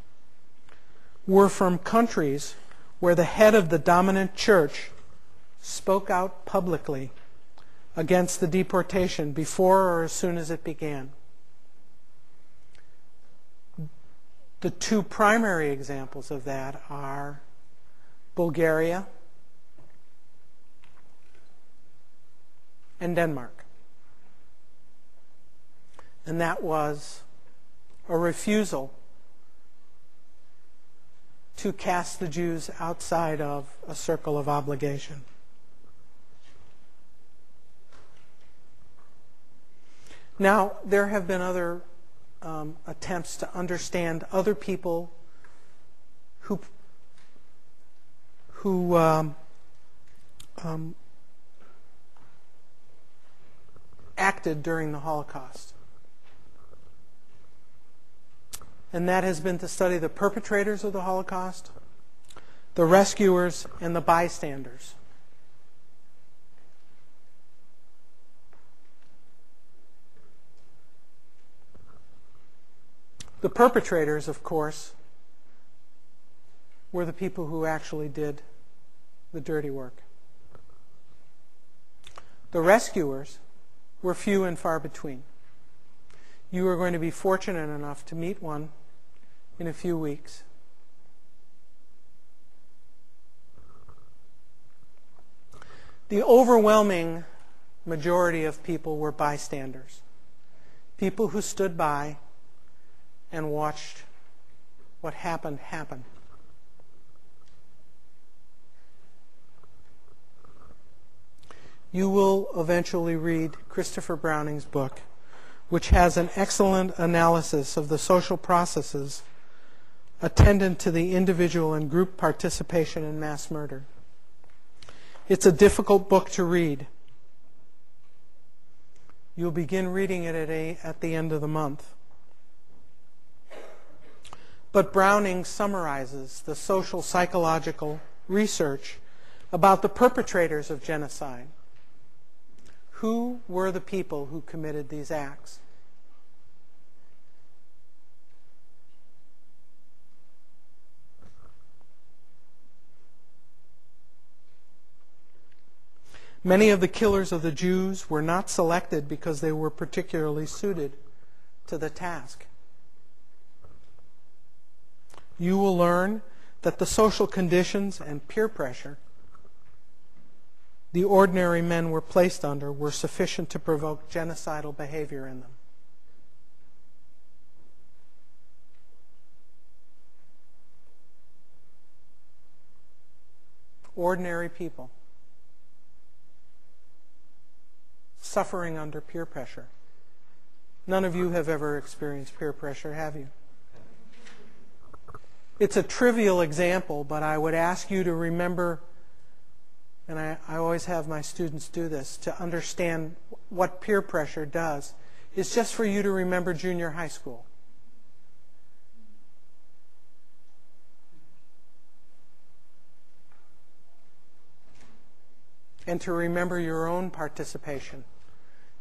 were from countries where the head of the dominant church spoke out publicly against the deportation before or as soon as it began. The two primary examples of that are Bulgaria and Denmark. And that was a refusal to cast the Jews outside of a circle of obligation. Now, there have been other attempts to understand other people who acted during the Holocaust. And that has been to study the perpetrators of the Holocaust the rescuers, and the bystanders. The perpetrators, of course, were the people who actually did the dirty work. The rescuers were few and far between. You are going to be fortunate enough to meet one in a few weeks. The overwhelming majority of people were bystanders, people who stood by and watched what happened happen. You will eventually read Christopher Browning's book, which has an excellent analysis of the social processes attendant to the individual and group participation in mass murder. It's a difficult book to read. You'll begin reading it at the end of the month. But Browning summarizes the social psychological research about the perpetrators of genocide. Who were the people who committed these acts? Many of the killers of the Jews were not selected because they were particularly suited to the task. You will learn that the social conditions and peer pressure the ordinary men were placed under were sufficient to provoke genocidal behavior in them. Ordinary people suffering under peer pressure. None of you have ever experienced peer pressure, have you? It's a trivial example, but I would ask you to remember, and I always have my students do this, to understand what peer pressure does. It's just for you to remember junior high school. And to remember your own participation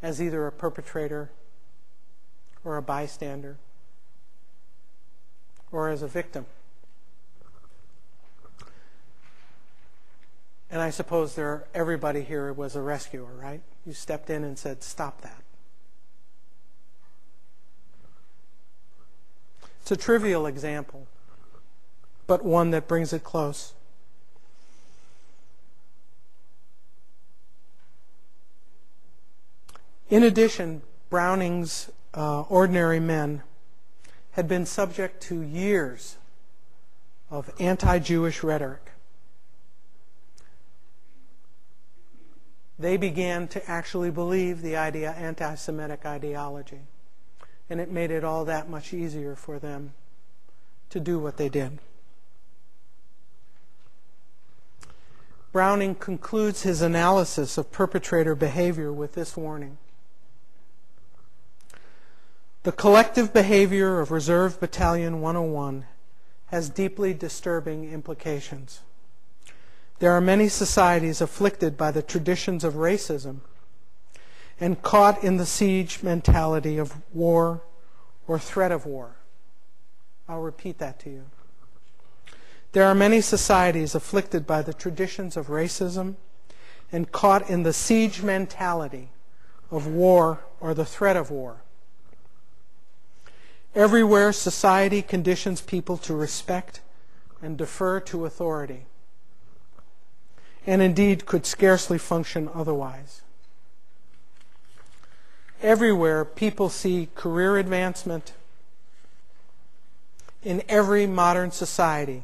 as either a perpetrator or a bystander or as a victim. And I suppose everybody here was a rescuer, right? You stepped in and said, stop that. It's a trivial example, but one that brings it close. In addition, Browning's ordinary men had been subject to years of anti-Jewish rhetoric. They began to actually believe the anti-Semitic ideology, and it made it all that much easier for them to do what they did. Browning concludes his analysis of perpetrator behavior with this warning. The collective behavior of Reserve Battalion 101 has deeply disturbing implications. There are many societies afflicted by the traditions of racism and caught in the siege mentality of war or threat of war. I'll repeat that to you. There are many societies afflicted by the traditions of racism and caught in the siege mentality of war or the threat of war. Everywhere, society conditions people to respect and defer to authority, and indeed could scarcely function otherwise. Everywhere, people see career advancement. In every modern society,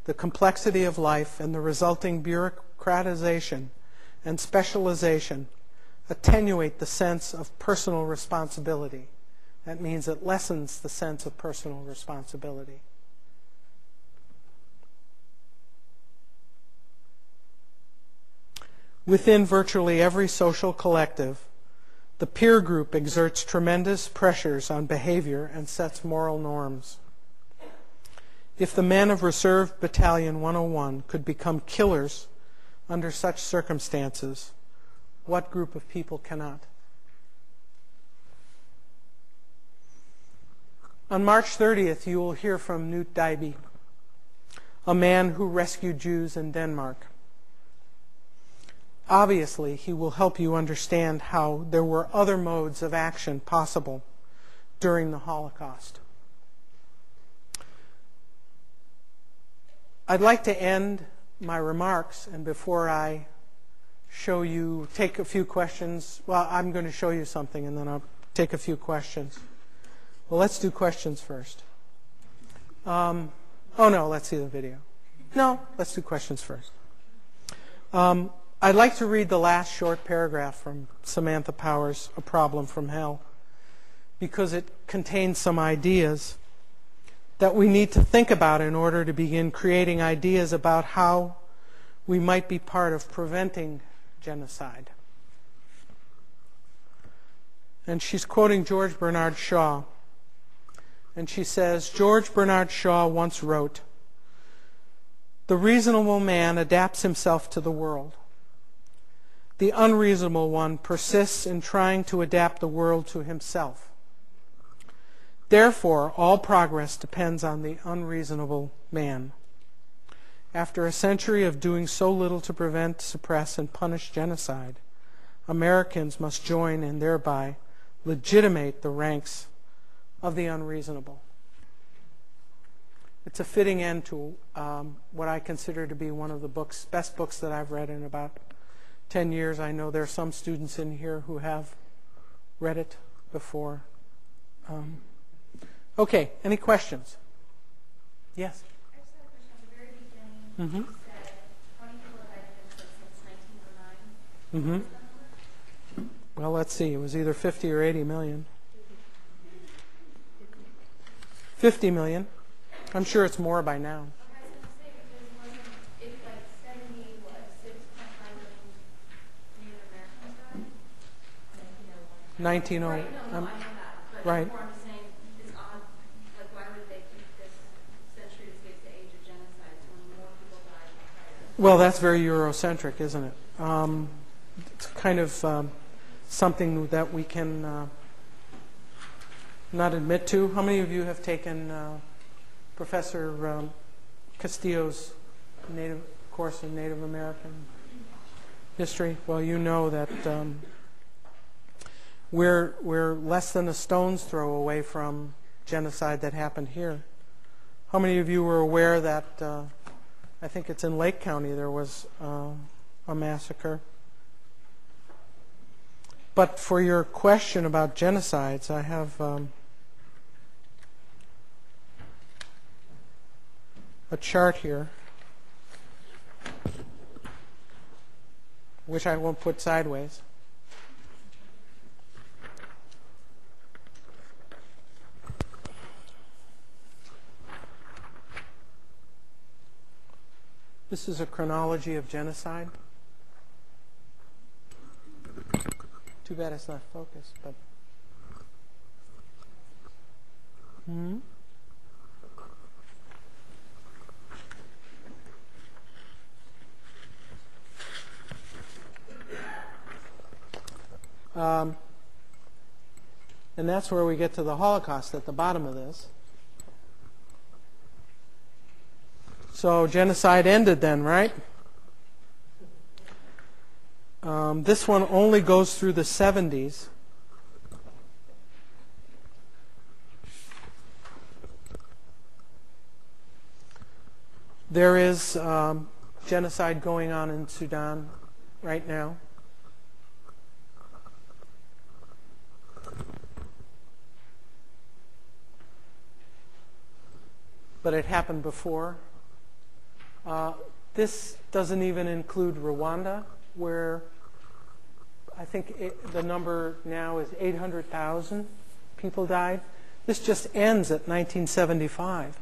the complexity of life and the resulting bureaucratization and specialization attenuate the sense of personal responsibility. That means it lessens the sense of personal responsibility. Within virtually every social collective, the peer group exerts tremendous pressures on behavior and sets moral norms. If the men of Reserve Battalion 101 could become killers under such circumstances, what group of people cannot? On March 30th, you will hear from Knut Dybe, a man who rescued Jews in Denmark. Obviously, he will help you understand how there were other modes of action possible during the Holocaust. I'd like to end my remarks, and before I take a few questions, well, I'm going to show you something and then I'll take a few questions. Well, let's do questions first. Oh no, let's see the video. No, let's do questions first. I'd like to read the last short paragraph from Samantha Power's A Problem from Hell, because it contains some ideas that we need to think about in order to begin creating ideas about how we might be part of preventing genocide. And she's quoting George Bernard Shaw. And she says, George Bernard Shaw once wrote, "The reasonable man adapts himself to the world. The unreasonable one persists in trying to adapt the world to himself. Therefore, all progress depends on the unreasonable man. After a century of doing so little to prevent, suppress, and punish genocide, Americans must join and thereby legitimate the ranks of the unreasonable." It's a fitting end to what I consider to be one of the best books that I've read in about 10 years. I know there are some students in here who have read it before. Okay, any questions? Yes? I just had a question at the very beginning. You said 20 people have died of genocide since 1909. Well, let's see. It was either 50 or 80 million. 50 million. I'm sure it's more by now. I was going to say, because wasn't it like 6.5 million Native Americans died? 1901. Right, no, I know that. But right. before I'm saying, it's odd, like why would they keep this century to say it's the age of genocide when more people died prior? Well, that's very Eurocentric, isn't it? It's kind of something that we can not admit to. How many of you have taken Professor Castillo's course in Native American history? Well, you know that we're less than a stone's throw away from genocide that happened here. How many of you were aware that I think it's in Lake County there was a massacre? But for your question about genocides, I have a chart here, which I won't put sideways. This is a chronology of genocide. Too bad it's not focused, but and that's where we get to the Holocaust at the bottom of this. So genocide ended then, right? This one only goes through the 70s. There is genocide going on in Sudan right now. But it happened before. This doesn't even include Rwanda, where I think the number now is 800,000 people died. This just ends at 1975.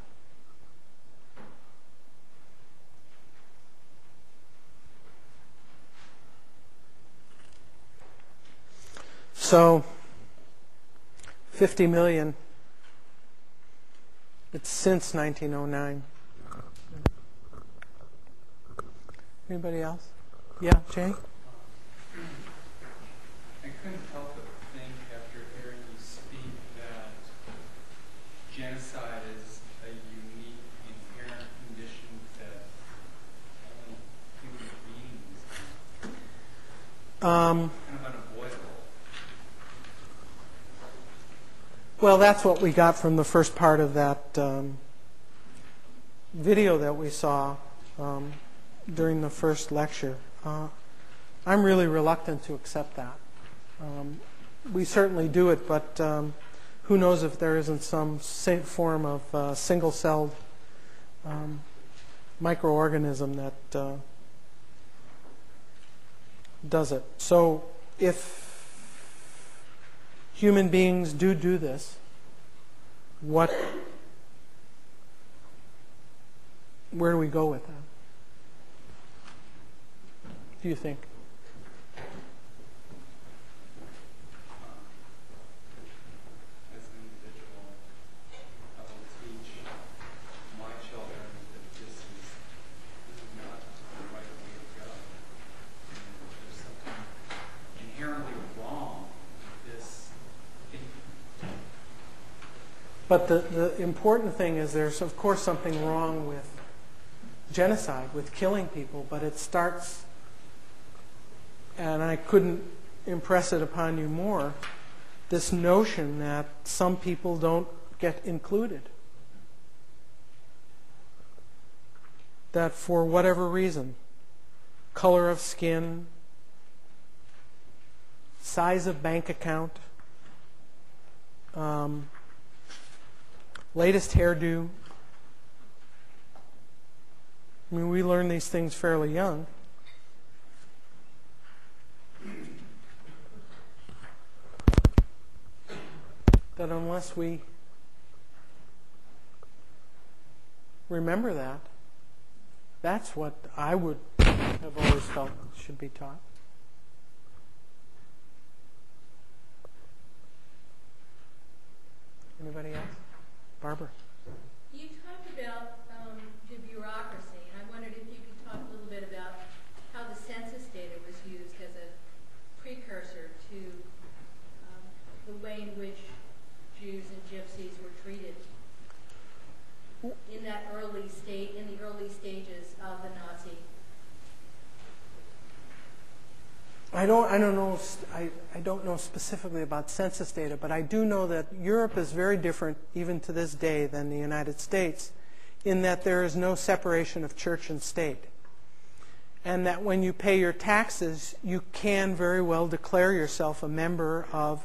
So 50 million. It's since 1909. Anybody else? Yeah, Jay? I couldn't help but think after hearing you speak that genocide is a unique, inherent condition that only human beings kind of unavoidable. Well, that's what we got from the first part of that video that we saw during the first lecture. I'm really reluctant to accept that. We certainly do it, but who knows if there isn't some form of single-celled microorganism that does it. So if human beings do this, where do we go with that? Do you think? As an individual, I will teach my children that this is not the right way to go. And there's something inherently wrong with this thinking. But the important thing is there's, of course, something wrong with genocide, with killing people, but it starts, and I couldn't impress it upon you more, this notion that some people don't get included. That for whatever reason, color of skin, size of bank account, latest hairdo. I mean, we learn these things fairly young. That unless we remember that, that's what I would have always felt should be taught. Anybody else? Barbara. You talked about the bureaucracy, and I wondered if you could talk a little bit about how the census data was used as a precursor to the way in which Jews and Gypsies were treated in that early state, in the early stages of the Nazi. I don't know specifically about census data, but I do know that Europe is very different, even to this day, than the United States, in that there is no separation of church and state. And that when you pay your taxes, you can very well declare yourself a member of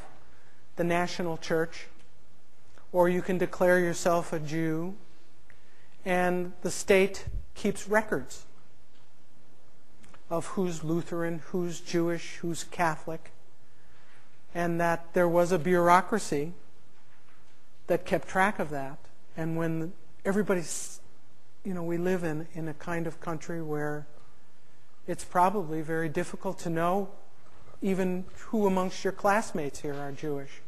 the national church, or you can declare yourself a Jew, and the state keeps records of who's Lutheran, who's Jewish, who's Catholic, and that there was a bureaucracy that kept track of that. And when everybody's, we live in a kind of country where it's probably very difficult to know even who amongst your classmates here are Jewish.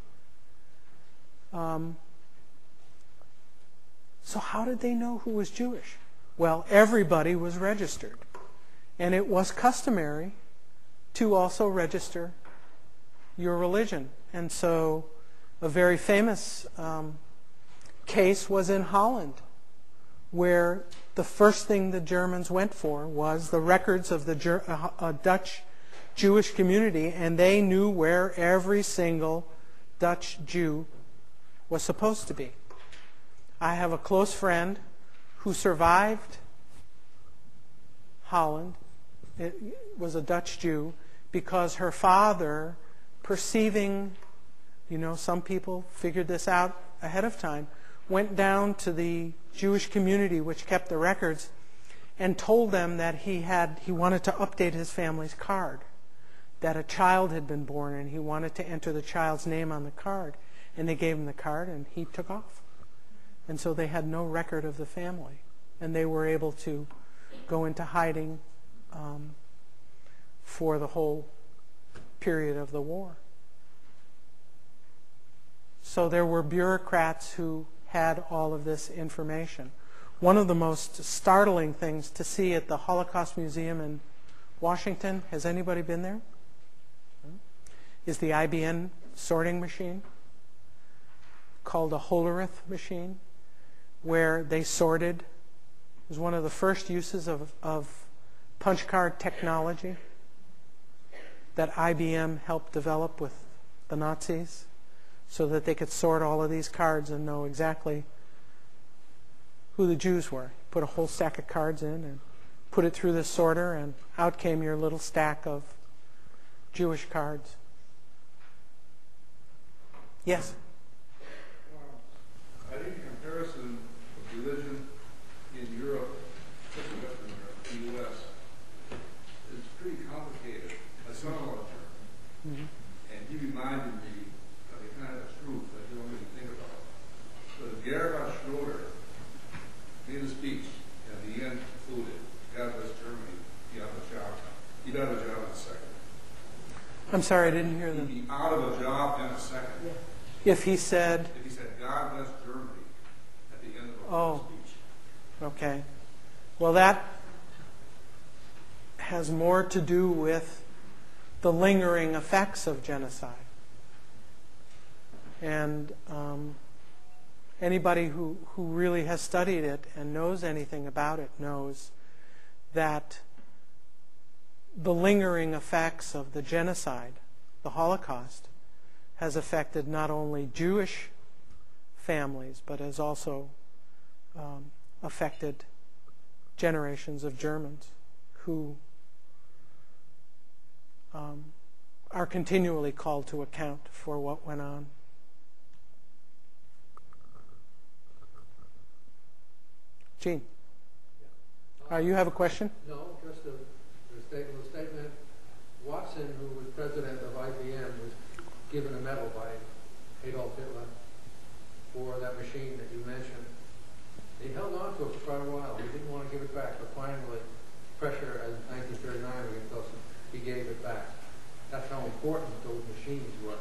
So how did they know who was Jewish? Well, everybody was registered. And it was customary to also register your religion. And so a very famous case was in Holland, where the first thing the Germans went for was the records of the Dutch Jewish community, and they knew where every single Dutch Jew was supposed to be. I have a close friend who survived Holland. It was a Dutch Jew, because her father, perceiving, some people figured this out ahead of time, went down to the Jewish community which kept the records and told them that he wanted to update his family's card, that a child had been born and he wanted to enter the child's name on the card. And they gave him the card and he took off. And so they had no record of the family. And they were able to go into hiding for the whole period of the war. So there were bureaucrats who had all of this information. One of the most startling things to see at the Holocaust Museum Washington, has anybody been there? Is the IBM sorting machine called a Hollerith machine, where they sorted. It was one of the first uses of punch card technology that IBM helped develop with the Nazis, so that they could sort all of these cards and know exactly who the Jews were. Put a whole stack of cards in and put it through the sorter, and out came your little stack of Jewish cards. Yes? I think the comparison of religion in Europe, especially Western Europe, in the U.S., is pretty complicated. I saw a lot of terms, and he reminded me of a kind of truth that you don't really think about. So Gerhard Schroeder made a speech, and at the end concluded, God bless Germany, he out of a job. He'd out of a job in a second. I'm sorry, I didn't hear He'd them. be out of a job in a second. If he said, God bless Germany at the end of the speech. Okay. Well, that has more to do with the lingering effects of genocide. And anybody who really has studied it and knows anything about it knows that the lingering effects of the genocide, the Holocaust, has affected not only Jewish families, but has also affected generations of Germans who are continually called to account for what went on. Gene, you have a question? No, just a statement. Watson, who was president of IBM, was given a medal by Adolf Hitler for that machine that you mentioned. He held on to it for quite a while. He didn't want to give it back, but finally, pressure in 1939 against us, he gave it back. That's how important those machines were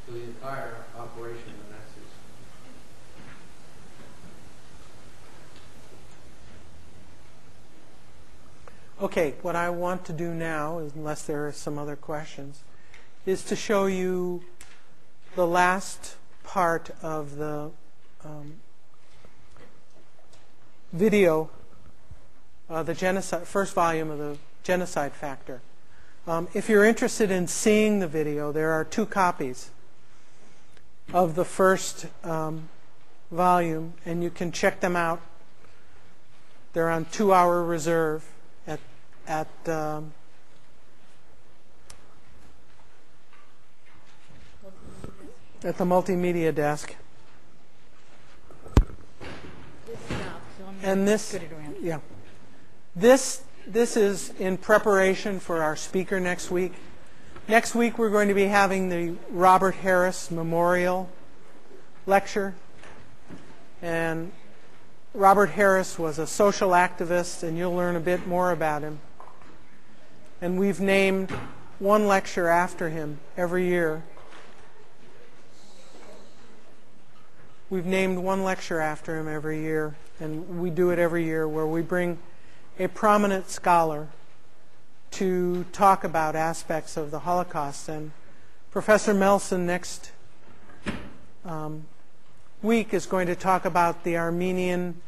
to the entire operation of the Nazis. Okay, what I want to do now, unless there are some other questions, is to show you the last part of the video, the genocide, first volume of the Genocide Factor. If you're interested in seeing the video, there are 2 copies of the first volume, and you can check them out. They're on 2-hour reserve at the multimedia desk. And this, yeah, this is in preparation for our speaker next week. Next week we're going to be having the Robert Harris Memorial Lecture, and Robert Harris was a social activist, and you'll learn a bit more about him. And we've named one lecture after him every year. We've named one lecture after him every year, and we do it every year where we bring a prominent scholar to talk about aspects of the Holocaust. And Professor Melson next week is going to talk about the Armenian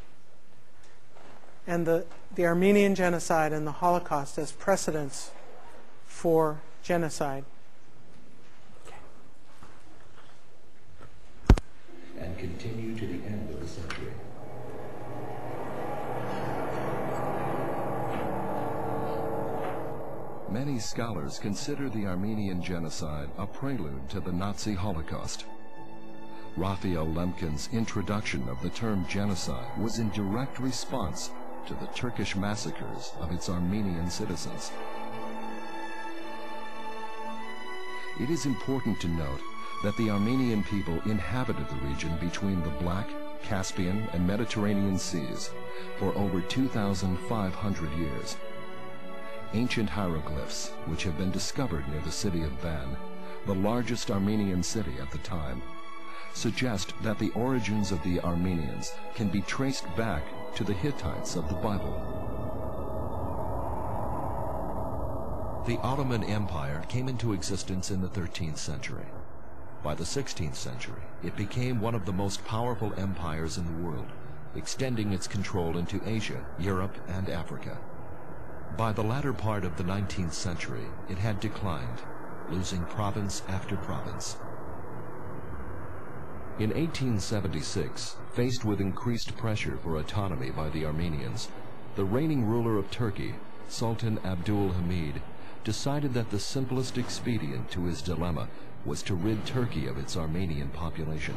and the Armenian genocide and the Holocaust as precedents for genocide. And continue to the end of the century. Many scholars consider the Armenian genocide a prelude to the Nazi Holocaust. Raphael Lemkin's introduction of the term genocide was in direct response to the Turkish massacres of its Armenian citizens. It is important to note that the Armenian people inhabited the region between the Black, Caspian, and Mediterranean seas for over 2,500 years. Ancient hieroglyphs, which have been discovered near the city of Van, the largest Armenian city at the time, suggest that the origins of the Armenians can be traced back to the Hittites of the Bible. The Ottoman Empire came into existence in the 13th century. By the 16th century, it became one of the most powerful empires in the world, extending its control into Asia, Europe, and Africa. By the latter part of the 19th century, it had declined, losing province after province. In 1876, faced with increased pressure for autonomy by the Armenians, the reigning ruler of Turkey, Sultan Abdul Hamid, decided that the simplest expedient to his dilemma was to rid Turkey of its Armenian population.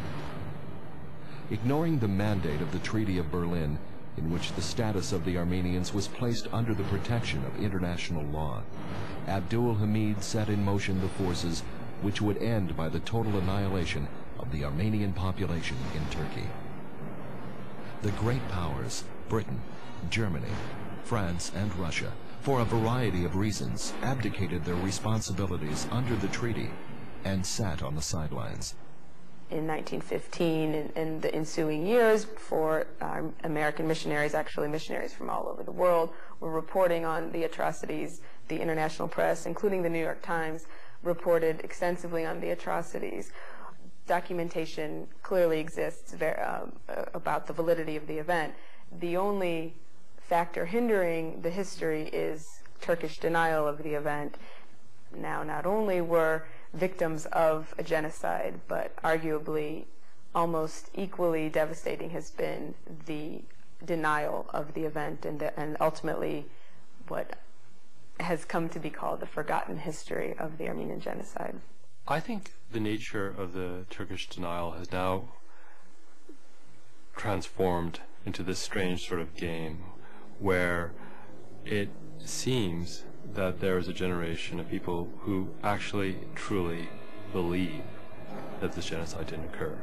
Ignoring the mandate of the Treaty of Berlin, in which the status of the Armenians was placed under the protection of international law, Abdul Hamid set in motion the forces which would end by the total annihilation of the Armenian population in Turkey. The great powers, Britain, Germany, France, and Russia, for a variety of reasons, abdicated their responsibilities under the treaty and sat on the sidelines. In 1915 and the ensuing years, for American missionaries, actually missionaries from all over the world, were reporting on the atrocities. The international press, including the New York Times, reported extensively on the atrocities. Documentation clearly exists about the validity of the event. The only factor hindering the history is Turkish denial of the event. Now, not only were victims of a genocide, but arguably almost equally devastating has been the denial of the event and ultimately what has come to be called the forgotten history of the Armenian genocide. I think the nature of the Turkish denial has now transformed into this strange sort of game where it seems that there is a generation of people who actually truly believe that this genocide didn't occur.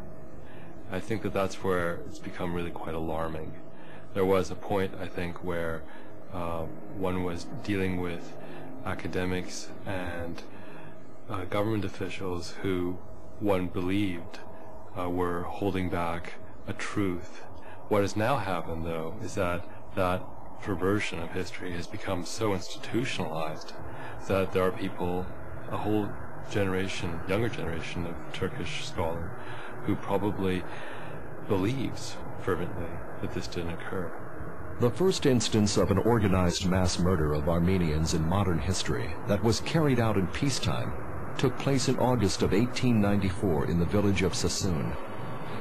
I think that that's where it's become really quite alarming. There was a point, I think, where one was dealing with academics and government officials who one believed were holding back a truth. What has now happened, though, is that that perversion of history has become so institutionalized that there are people, a whole generation, younger generation of Turkish scholar, who probably believes fervently that this didn't occur. The first instance of an organized mass murder of Armenians in modern history that was carried out in peacetime took place in August of 1894 in the village of Sassoon.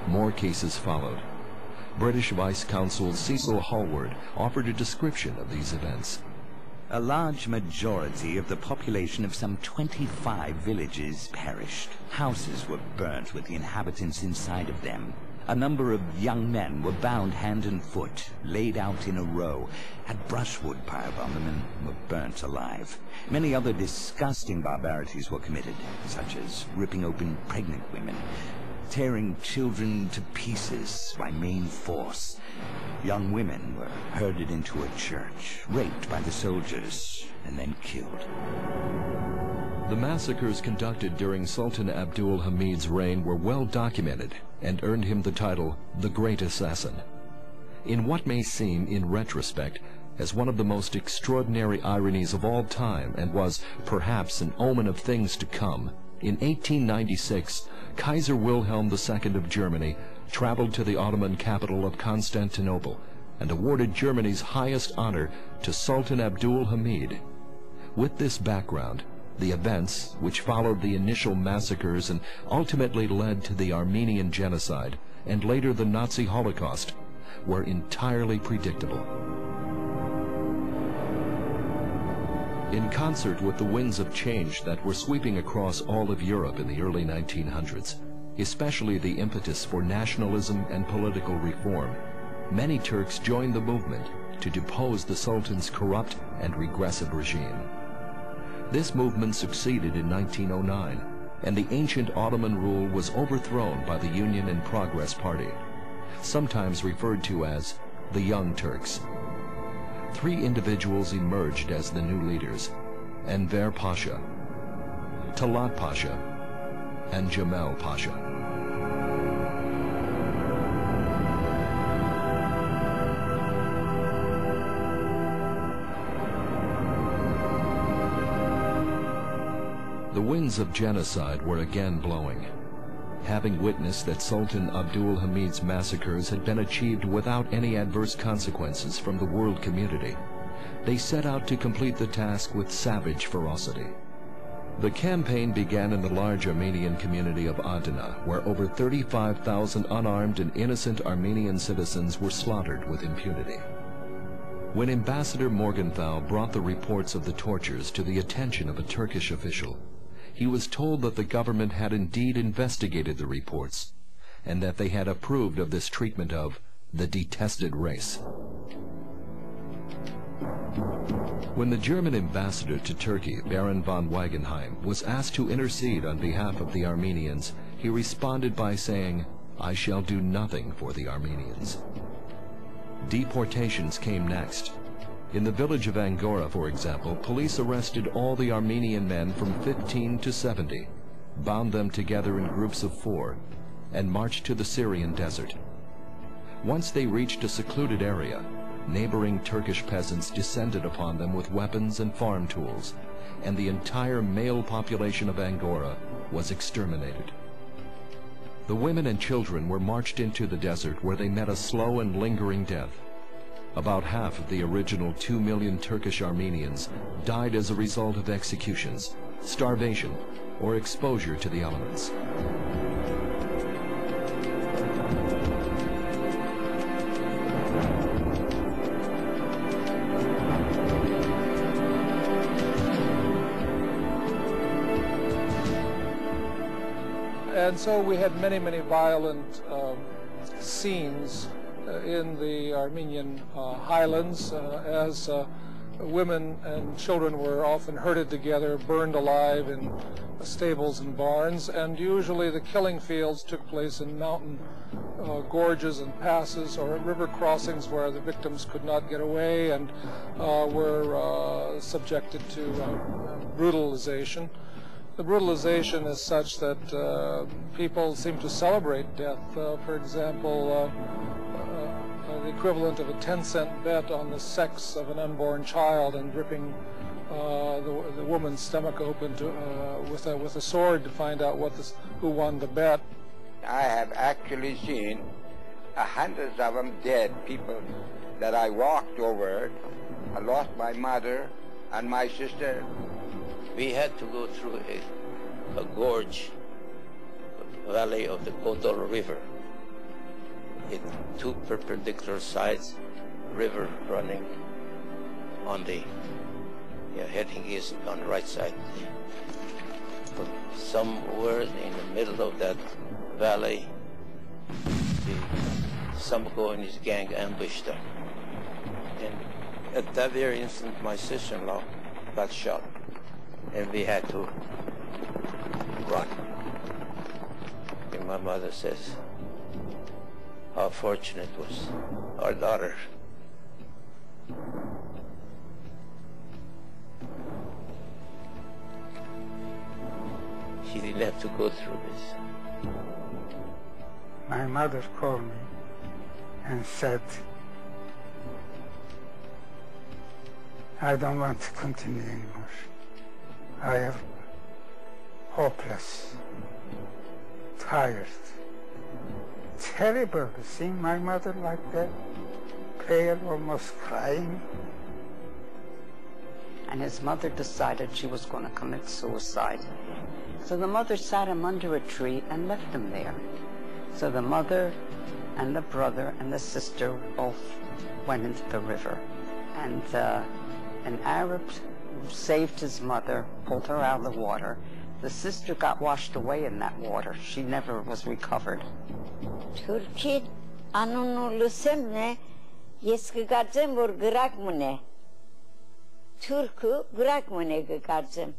More cases followed. British Vice Consul Cecil Hallward offered a description of these events. A large majority of the population of some 25 villages perished. Houses were burnt with the inhabitants inside of them. A number of young men were bound hand and foot, laid out in a row, had brushwood piled on them, and were burnt alive. Many other disgusting barbarities were committed, such as ripping open pregnant women, tearing children to pieces by main force. Young women were herded into a church, raped by the soldiers, and then killed. The massacres conducted during Sultan Abdul Hamid's reign were well documented and earned him the title the Great Assassin. In what may seem, in retrospect, as one of the most extraordinary ironies of all time and was perhaps an omen of things to come, in 1896, Kaiser Wilhelm II of Germany traveled to the Ottoman capital of Constantinople and awarded Germany's highest honor to Sultan Abdul Hamid. With this background, the events which followed the initial massacres and ultimately led to the Armenian Genocide and later the Nazi Holocaust were entirely predictable. In concert with the winds of change that were sweeping across all of Europe in the early 1900s, especially the impetus for nationalism and political reform, many Turks joined the movement to depose the Sultan's corrupt and regressive regime. This movement succeeded in 1909, and the ancient Ottoman rule was overthrown by the Union and Progress Party, sometimes referred to as the Young Turks. 3 individuals emerged as the new leaders: Enver Pasha, Talat Pasha, and Jamel Pasha. The winds of genocide were again blowing. Having witnessed that Sultan Abdul Hamid's massacres had been achieved without any adverse consequences from the world community, they set out to complete the task with savage ferocity. The campaign began in the large Armenian community of Adana, where over 35,000 unarmed and innocent Armenian citizens were slaughtered with impunity. When Ambassador Morgenthau brought the reports of the tortures to the attention of a Turkish official, he was told that the government had indeed investigated the reports, and that they had approved of this treatment of the detested race. When the German ambassador to Turkey, Baron von Wagenheim, was asked to intercede on behalf of the Armenians, he responded by saying, "I shall do nothing for the Armenians." Deportations came next. In the village of Angora, for example, police arrested all the Armenian men from 15 to 70, bound them together in groups of 4, and marched to the Syrian desert. Once they reached a secluded area, neighboring Turkish peasants descended upon them with weapons and farm tools, and the entire male population of Angora was exterminated. The women and children were marched into the desert, where they met a slow and lingering death. About half of the original 2 million Turkish Armenians died as a result of executions, starvation, or exposure to the elements. And so we had many, many violent scenes in the Armenian highlands as women and children were often herded together, burned alive in stables and barns, and usually the killing fields took place in mountain gorges and passes or at river crossings where the victims could not get away and were subjected to brutalization. The brutalization is such that people seem to celebrate death. For example, the equivalent of a 10-cent bet on the sex of an unborn child and ripping the woman's stomach open with a sword to find out who won the bet. I have actually seen hundreds of them dead, people that I walked over. I lost my mother and my sister. We had to go through a gorge, a valley of the Podol River. It 2 perpendicular sides, river running on the heading east on the right side. But somewhere in the middle of that valley, Samko and his gang ambushed them. And at that very instant, my sister-in-law got shot, and we had to run. And my mother says, how fortunate was our daughter. She didn't have to go through this. My mother called me and said, I don't want to continue anymore. I am hopeless, tired. Terrible seeing my mother like that, pale, almost crying. And his mother decided she was going to commit suicide. So the mother sat him under a tree and left him there. So the mother and the brother and the sister both went into the river. And an Arab saved his mother, pulled her out of the water. The sister got washed away in that water. She never was recovered. Turkey anunu lusemne yeskigadzem vor grakmune. Turku grakmune gadzem.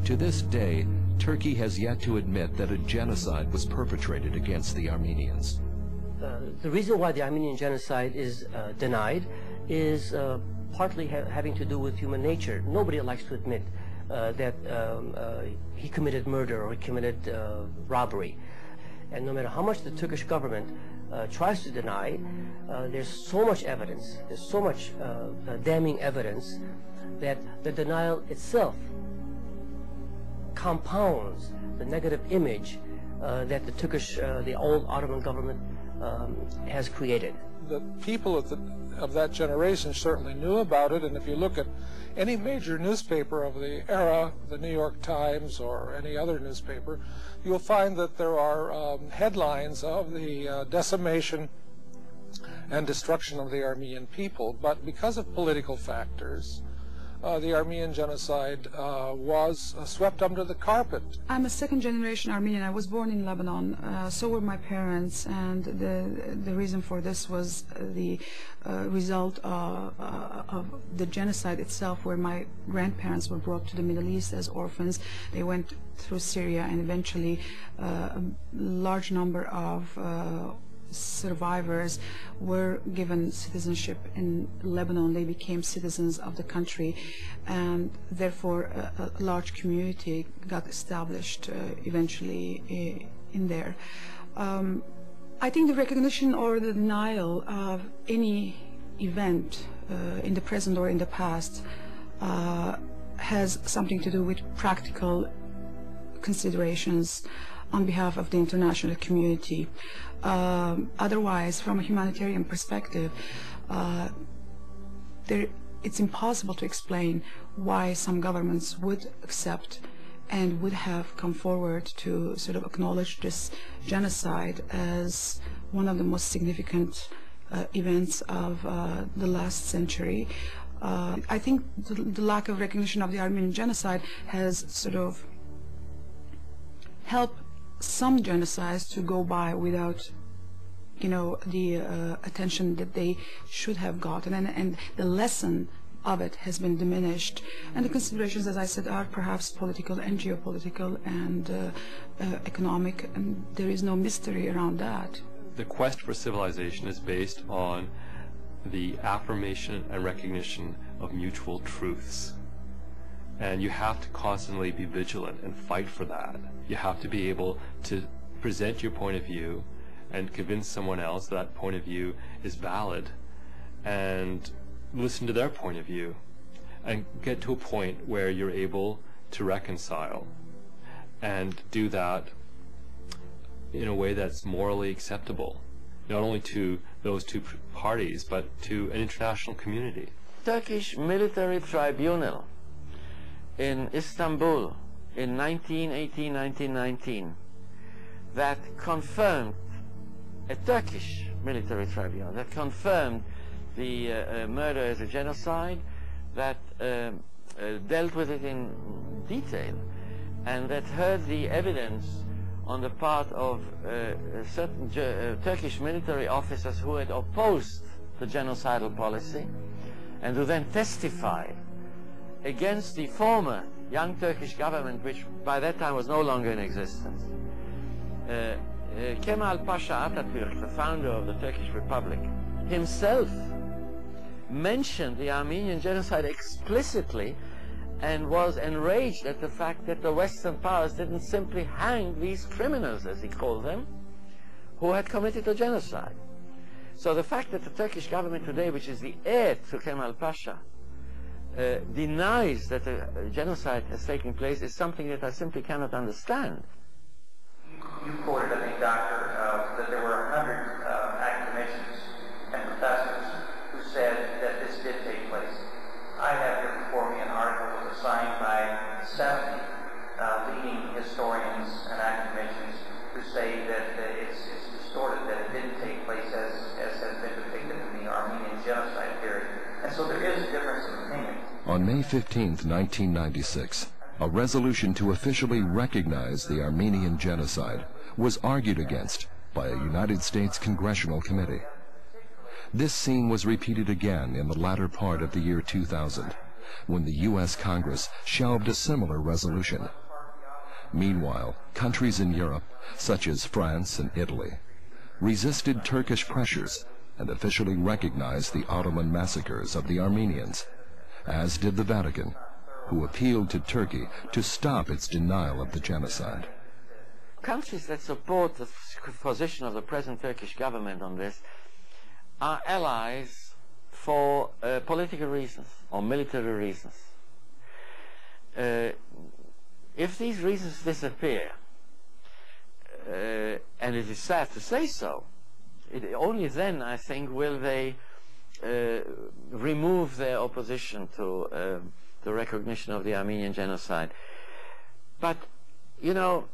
To this day, Turkey has yet to admit that a genocide was perpetrated against the Armenians. The reason why the Armenian genocide is denied is partly having to do with human nature. Nobody likes to admit that he committed murder or he committed robbery. And no matter how much the Turkish government tries to deny, there's so much evidence, there's so much damning evidence that the denial itself compounds the negative image that the Turkish, the old Ottoman government has created. The people of that generation certainly knew about it, and if you look at any major newspaper of the era, the New York Times or any other newspaper, you'll find that there are headlines of the decimation and destruction of the Armenian people. But because of political factors, the Armenian genocide was swept under the carpet. I'm a second-generation Armenian. I was born in Lebanon. So were my parents, and the reason for this was the result of the genocide itself, where my grandparents were brought to the Middle East as orphans. They went through Syria, and eventually a large number of survivors were given citizenship in Lebanon. They became citizens of the country, and therefore a large community got established eventually in there. I think the recognition or the denial of any event in the present or in the past has something to do with practical considerations on behalf of the international community. Otherwise, from a humanitarian perspective, it's impossible to explain why some governments would accept and would have come forward to sort of acknowledge this genocide as one of the most significant events of the last century. I think the lack of recognition of the Armenian genocide has sort of helped some genocides to go by without, you know, the attention that they should have gotten, and the lesson of it has been diminished. And the considerations, as I said, are perhaps political and geopolitical and economic, and there is no mystery around that. The quest for civilization is based on the affirmation and recognition of mutual truths. And you have to constantly be vigilant and fight for that. You have to be able to present your point of view and convince someone else that point of view is valid, and listen to their point of view and get to a point where you're able to reconcile and do that in a way that's morally acceptable, not only to those two parties but to an international community. Turkish military tribunal in Istanbul in 1918-1919 that confirmed, a Turkish military tribunal that confirmed the murder as a genocide, that dealt with it in detail, and that heard the evidence on the part of certain Turkish military officers who had opposed the genocidal policy, and who then testified against the former young Turkish government, which by that time was no longer in existence. Kemal Pasha Atatürk, the founder of the Turkish Republic, himself mentioned the Armenian genocide explicitly and was enraged at the fact that the Western powers didn't simply hang these criminals, as he called them, who had committed a genocide. So the fact that the Turkish government today, which is the heir to Kemal Pasha, denies that a genocide has taken place is something that I simply cannot understand. You quoted, I think, Doctor, that there were hundreds of academicians and professors who said that this did take place. I have here before me an article that was signed by 70 leading historians and academicians who say that it's distorted, that it didn't take place as has been depicted in the Armenian genocide period. And so there is a difference in opinion. On May 15, 1996, a resolution to officially recognize the Armenian genocide was argued against by a United States Congressional Committee. This scene was repeated again in the latter part of the year 2000, when the U.S. Congress shelved a similar resolution. Meanwhile, countries in Europe, such as France and Italy, resisted Turkish pressures and officially recognized the Ottoman massacres of the Armenians, as did the Vatican, who appealed to Turkey to stop its denial of the genocide. Countries that support the position of the present Turkish government on this are allies for political reasons or military reasons. If these reasons disappear, and it is sad to say so, only then, I think, will they remove their opposition to the recognition of the Armenian genocide. But, you know,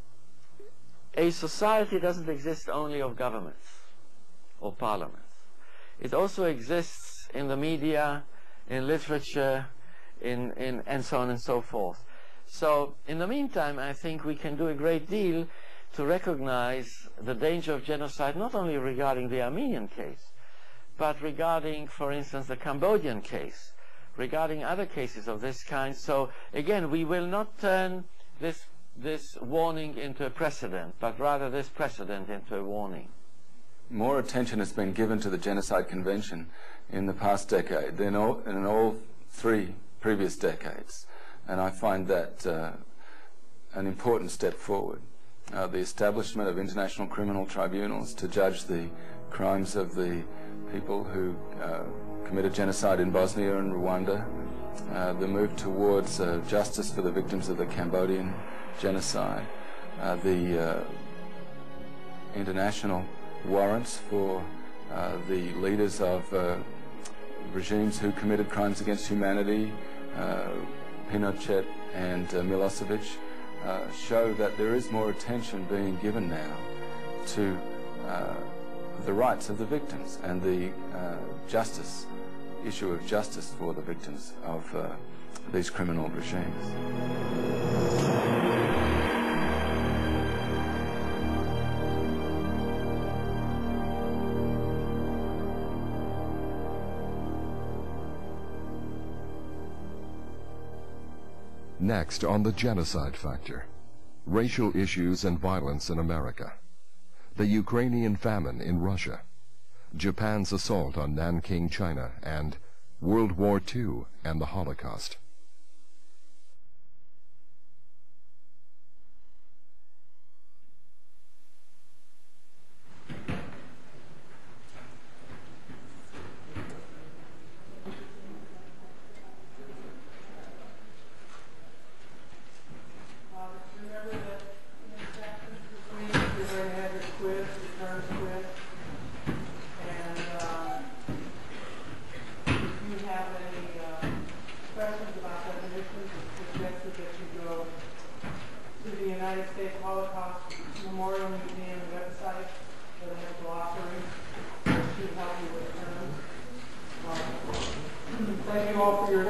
a society doesn't exist only of governments or parliaments. It also exists in the media, in literature, and so on and so forth. So, in the meantime, I think we can do a great deal to recognize the danger of genocide, not only regarding the Armenian case, but regarding, for instance, the Cambodian case, regarding other cases of this kind. So, again, we will not turn this warning into a precedent, but rather this precedent into a warning. More attention has been given to the Genocide Convention in the past decade than in all three previous decades, and I find that an important step forward. The establishment of international criminal tribunals to judge the crimes of the people who committed genocide in Bosnia and Rwanda, the move towards justice for the victims of the Cambodian genocide, the international warrants for the leaders of regimes who committed crimes against humanity, Pinochet and Milosevic, show that there is more attention being given now to the rights of the victims and the issue of justice for the victims of these criminal regimes. Next on the genocide factor, racial issues and violence in America, the Ukrainian famine in Russia, Japan's assault on Nanking, China, and World War II and the Holocaust. Holocaust Memorial Museum website where they have glossaries that should help you with terms. Thank you all for your